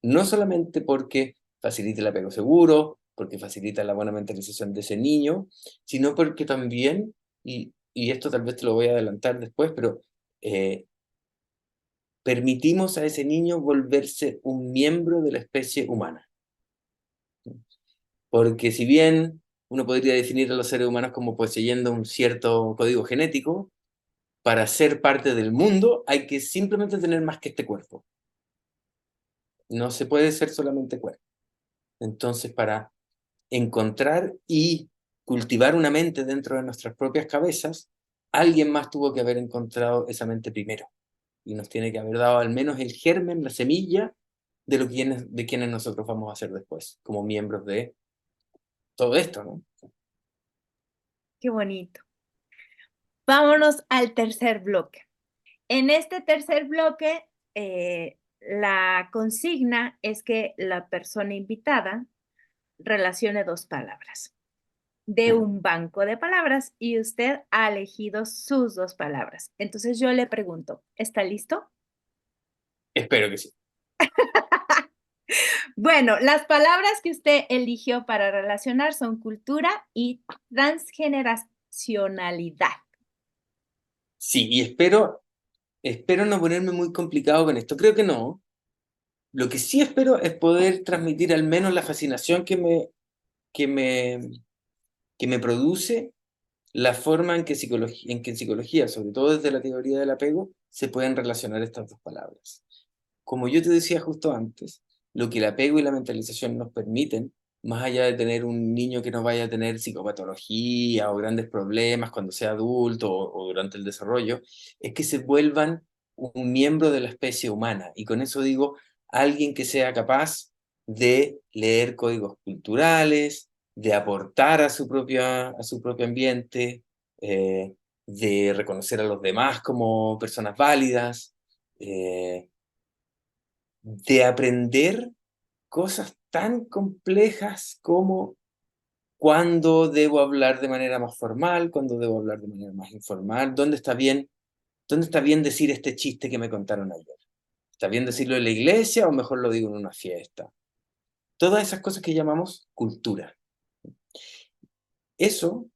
No solamente porque facilita el apego seguro, porque facilita la buena mentalización de ese niño, sino porque también, y esto tal vez te lo voy a adelantar después, pero permitimos a ese niño volverse un miembro de la especie humana. Porque si bien uno podría definir a los seres humanos como poseyendo un cierto código genético, para ser parte del mundo hay que simplemente tener más que este cuerpo. No se puede ser solamente cuerpo. Entonces, para encontrar y cultivar una mente dentro de nuestras propias cabezas, alguien más tuvo que haber encontrado esa mente primero. Y nos tiene que haber dado al menos el germen, la semilla, de quienes nosotros vamos a ser después, como miembros de todo esto, ¿no? Qué bonito. Vámonos al tercer bloque. En este tercer bloque, la consigna es que la persona invitada relacione dos palabras de un banco de palabras y usted ha elegido sus dos palabras. Entonces yo le pregunto, ¿está listo? Espero que sí. Bueno, las palabras que usted eligió para relacionar son cultura y transgeneracionalidad. Sí, y espero no ponerme muy complicado con esto. Creo que no. Lo que sí espero es poder transmitir al menos la fascinación que me produce la forma en que en psicología, sobre todo desde la teoría del apego, se pueden relacionar estas dos palabras. Como yo te decía justo antes, lo que el apego y la mentalización nos permiten, más allá de tener un niño que no vaya a tener psicopatología o grandes problemas cuando sea adulto o durante el desarrollo, es que se vuelvan un miembro de la especie humana. Y con eso digo, alguien que sea capaz de leer códigos culturales, de aportar a su propio ambiente, de reconocer a los demás como personas válidas, de aprender cosas tan complejas como cuándo debo hablar de manera más formal, cuándo debo hablar de manera más informal, dónde está bien decir este chiste que me contaron ayer. ¿Está bien decirlo en la iglesia o mejor lo digo en una fiesta? Todas esas cosas que llamamos cultura. Eso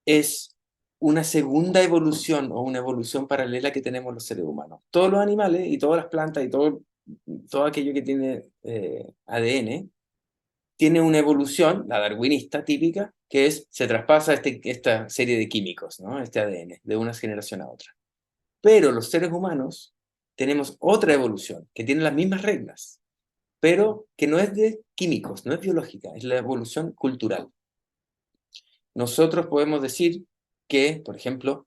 es una segunda evolución o una evolución paralela que tenemos los seres humanos. Todos los animales y todas las plantas y todo aquello que tiene ADN tiene una evolución, la darwinista típica, que es, se traspasa esta serie de químicos, ¿no? Este ADN, de una generación a otra. Pero los seres humanos tenemos otra evolución, que tiene las mismas reglas, pero que no es de químicos, no es biológica, es la evolución cultural. Nosotros podemos decir que, por ejemplo,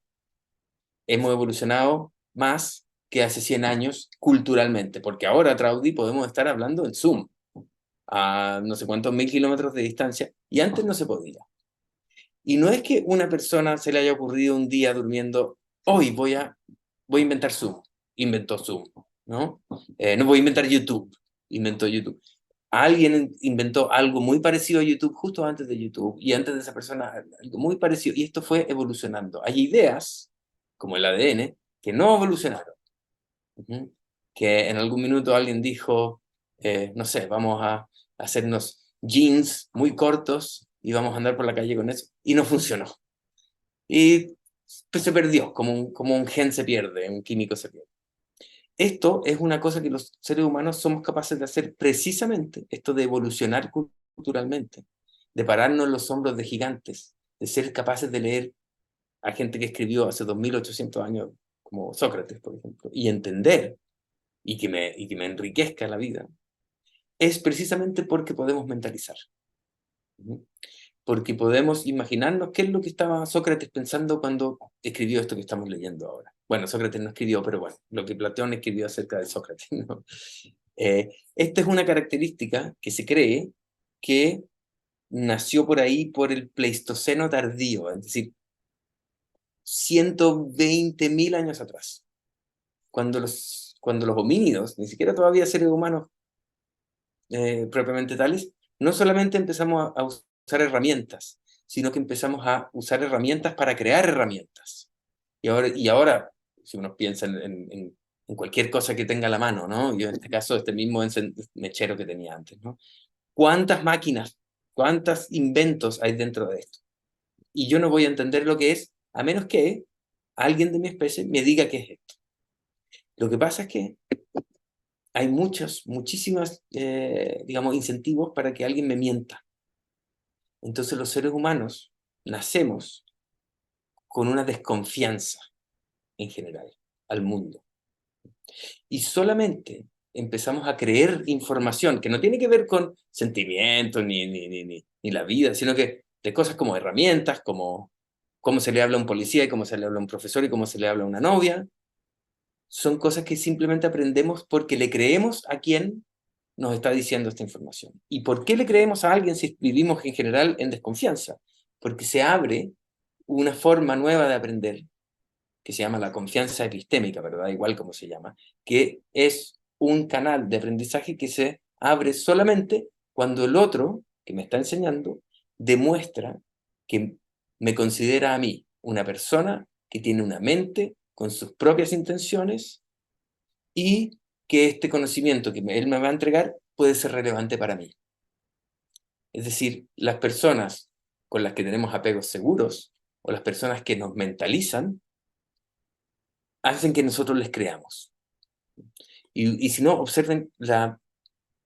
hemos evolucionado más que hace 100 años culturalmente, porque ahora, Traudy, podemos estar hablando en Zoom, a no sé cuántos mil kilómetros de distancia, y antes no se podía. Y no es que una persona se le haya ocurrido un día durmiendo, hoy voy a inventar Zoom, inventó Zoom, ¿no? No voy a inventar YouTube, inventó YouTube. Alguien inventó algo muy parecido a YouTube justo antes de YouTube, y antes de esa persona algo muy parecido, y esto fue evolucionando. Hay ideas, como el ADN, que no evolucionaron. Que en algún minuto alguien dijo, no sé, vamos a hacernos jeans muy cortos y vamos a andar por la calle con eso, y no funcionó. Y pues se perdió, como un gen se pierde, un químico se pierde. Esto es una cosa que los seres humanos somos capaces de hacer precisamente, esto de evolucionar culturalmente, de pararnos en los hombros de gigantes, de ser capaces de leer a gente que escribió hace 2800 años, como Sócrates, por ejemplo, y entender, y que me enriquezca la vida, es precisamente porque podemos mentalizar. Porque podemos imaginarnos qué es lo que estaba Sócrates pensando cuando escribió esto que estamos leyendo ahora. Bueno, Sócrates no escribió, pero bueno, lo que Platón escribió acerca de Sócrates, ¿no? Esta es una característica que se cree que nació por ahí por el Pleistoceno tardío, es decir, 120.000 años atrás, cuando los homínidos, ni siquiera todavía seres humanos propiamente tales, no solamente empezamos a usar herramientas, sino que empezamos a usar herramientas para crear herramientas. Y ahora si uno piensa en cualquier cosa que tenga a la mano, ¿no? Yo en este caso, este mismo mechero que tenía antes, ¿no? ¿Cuántas máquinas, cuántos inventos hay dentro de esto? Y yo no voy a entender lo que es, a menos que alguien de mi especie me diga qué es esto. Lo que pasa es que hay muchísimas, digamos, incentivos para que alguien me mienta. Entonces los seres humanos nacemos con una desconfianza en general al mundo. Y solamente empezamos a creer información que no tiene que ver con sentimientos ni la vida, sino que de cosas como herramientas, como cómo se le habla a un policía y cómo se le habla a un profesor y cómo se le habla a una novia. Son cosas que simplemente aprendemos porque le creemos a quien nos está diciendo esta información. ¿Y por qué le creemos a alguien si vivimos en general en desconfianza? Porque se abre una forma nueva de aprender, que se llama la confianza epistémica, pero da igual cómo se llama, que es un canal de aprendizaje que se abre solamente cuando el otro, que me está enseñando, demuestra que me considera a mí una persona que tiene una mente con sus propias intenciones y que este conocimiento que él me va a entregar puede ser relevante para mí. Es decir, las personas con las que tenemos apegos seguros o las personas que nos mentalizan hacen que nosotros les creamos. Y si no, observen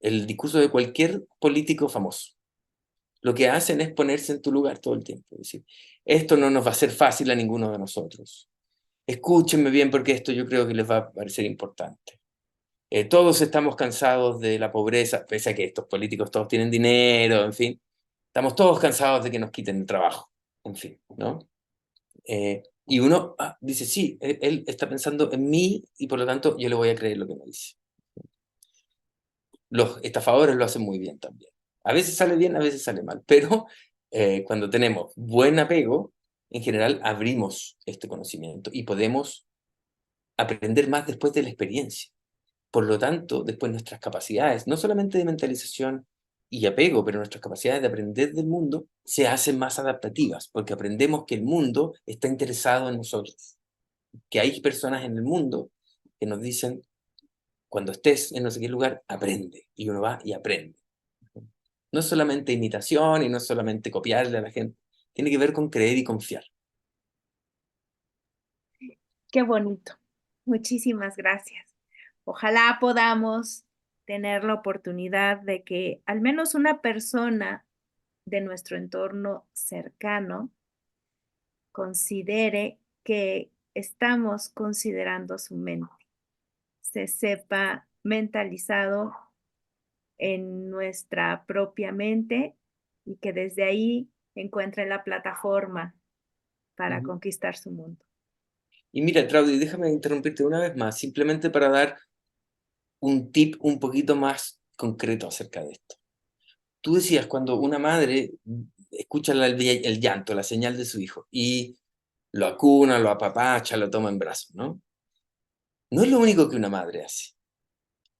el discurso de cualquier político famoso. Lo que hacen es ponerse en tu lugar todo el tiempo. Es decir, esto no nos va a ser fácil a ninguno de nosotros. Escúchenme bien porque esto yo creo que les va a parecer importante. Todos estamos cansados de la pobreza, pese a que estos políticos todos tienen dinero, en fin. Estamos todos cansados de que nos quiten el trabajo, en fin, ¿no? Y uno dice, sí, él está pensando en mí y por lo tanto yo le voy a creer lo que me dice. Los estafadores lo hacen muy bien también. A veces sale bien, a veces sale mal, pero cuando tenemos buen apego, en general abrimos este conocimiento y podemos aprender más después de la experiencia. Por lo tanto, después nuestras capacidades, no solamente de mentalización y apego, pero nuestras capacidades de aprender del mundo se hacen más adaptativas, porque aprendemos que el mundo está interesado en nosotros, que hay personas en el mundo que nos dicen, cuando estés en no sé qué lugar, aprende, y uno va y aprende. No es solamente imitación y no es solamente copiarle a la gente, tiene que ver con creer y confiar. Qué bonito. Muchísimas gracias. Ojalá podamos tener la oportunidad de que al menos una persona de nuestro entorno cercano considere que estamos considerando su mente, se sepa mentalizado en nuestra propia mente y que desde ahí encuentre la plataforma para conquistar su mundo. Y mira, Claudia, déjame interrumpirte una vez más, simplemente para dar un tip un poquito más concreto acerca de esto. Tú decías, cuando una madre escucha el llanto, la señal de su hijo, y lo acuna, lo apapacha, lo toma en brazos, ¿no? No es lo único que una madre hace.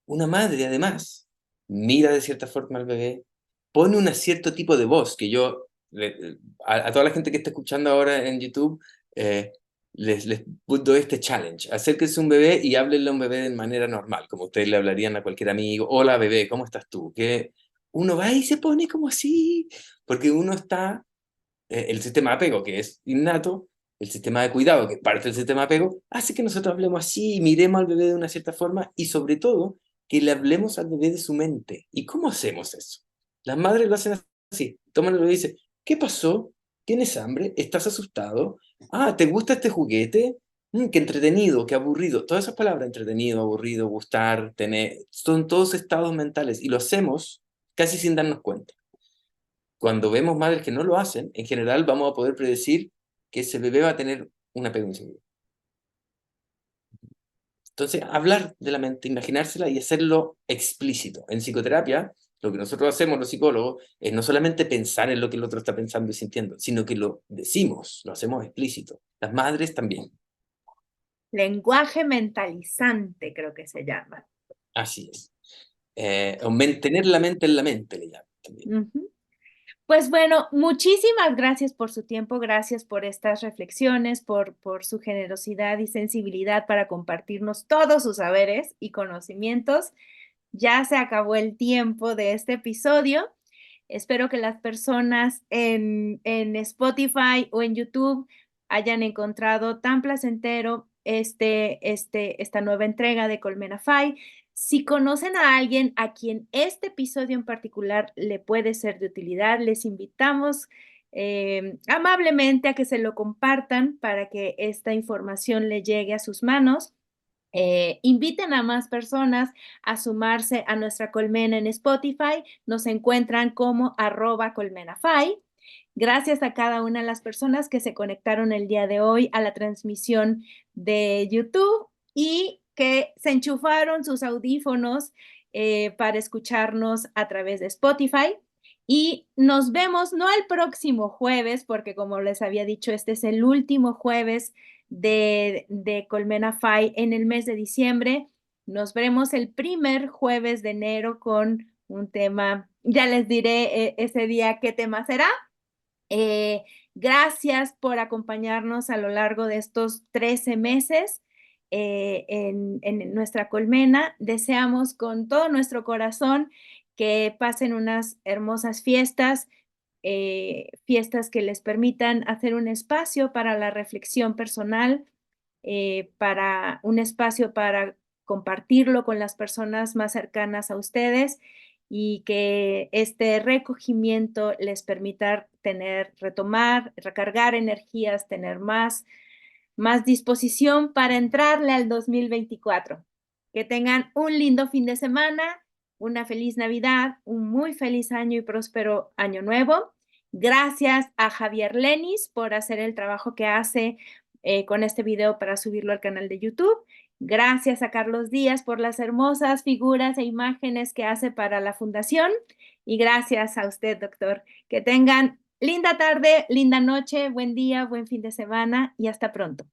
Una madre, además, mira de cierta forma al bebé, pone un cierto tipo de voz, que yo, a toda la gente que está escuchando ahora en YouTube, les doy este challenge. Acérquense a un bebé y háblenle a un bebé de manera normal, como ustedes le hablarían a cualquier amigo. Hola bebé, ¿cómo estás tú? Que uno va y se pone como así, porque uno está, el sistema de apego, que es innato, el sistema de cuidado, que es parte del sistema de apego, hace que nosotros hablemos así, miremos al bebé de una cierta forma y sobre todo que le hablemos al bebé de su mente. ¿Y cómo hacemos eso? Las madres lo hacen así, toman al bebé y dicen, ¿qué pasó? ¿Tienes hambre? ¿Estás asustado? Ah, ¿te gusta este juguete? Qué entretenido, qué aburrido. Todas esas palabras, entretenido, aburrido, gustar, tener, son todos estados mentales y lo hacemos casi sin darnos cuenta. Cuando vemos madres que no lo hacen, en general vamos a poder predecir que ese bebé va a tener un apego inseguro. Entonces, hablar de la mente, imaginársela y hacerlo explícito. En psicoterapia, lo que nosotros hacemos los psicólogos es no solamente pensar en lo que el otro está pensando y sintiendo, sino que lo decimos, lo hacemos explícito. Las madres también. Lenguaje mentalizante, creo que se llama. Así es. O mantener la mente en la mente, le llaman también. Ujú. Pues bueno, muchísimas gracias por su tiempo, gracias por estas reflexiones, por su generosidad y sensibilidad para compartirnos todos sus saberes y conocimientos. Ya se acabó el tiempo de este episodio. Espero que las personas en Spotify o en YouTube hayan encontrado tan placentero esta nueva entrega de Colmena Fi. Si conocen a alguien a quien este episodio en particular le puede ser de utilidad, les invitamos amablemente a que se lo compartan para que esta información le llegue a sus manos. Inviten a más personas a sumarse a nuestra colmena en Spotify. Nos encuentran como @colmenafy. Gracias a cada una de las personas que se conectaron el día de hoy a la transmisión de YouTube y que se enchufaron sus audífonos para escucharnos a través de Spotify. Y nos vemos no el próximo jueves, porque como les había dicho, este es el último jueves de Colmena Fi en el mes de diciembre. Nos veremos el primer jueves de enero con un tema, ya les diré ese día qué tema será. Gracias por acompañarnos a lo largo de estos 13 meses en nuestra colmena. Deseamos con todo nuestro corazón que pasen unas hermosas fiestas, fiestas que les permitan hacer un espacio para la reflexión personal, para un espacio para compartirlo con las personas más cercanas a ustedes y que este recogimiento les permita retomar, recargar energías, tener más disposición para entrarle al 2024. Que tengan un lindo fin de semana, una feliz Navidad, un muy feliz año y próspero año nuevo. Gracias a Javier Lenis por hacer el trabajo que hace con este video para subirlo al canal de YouTube. Gracias a Carlos Díaz por las hermosas figuras e imágenes que hace para la fundación. Y gracias a usted, doctor. Que tengan linda tarde, linda noche, buen día, buen fin de semana y hasta pronto.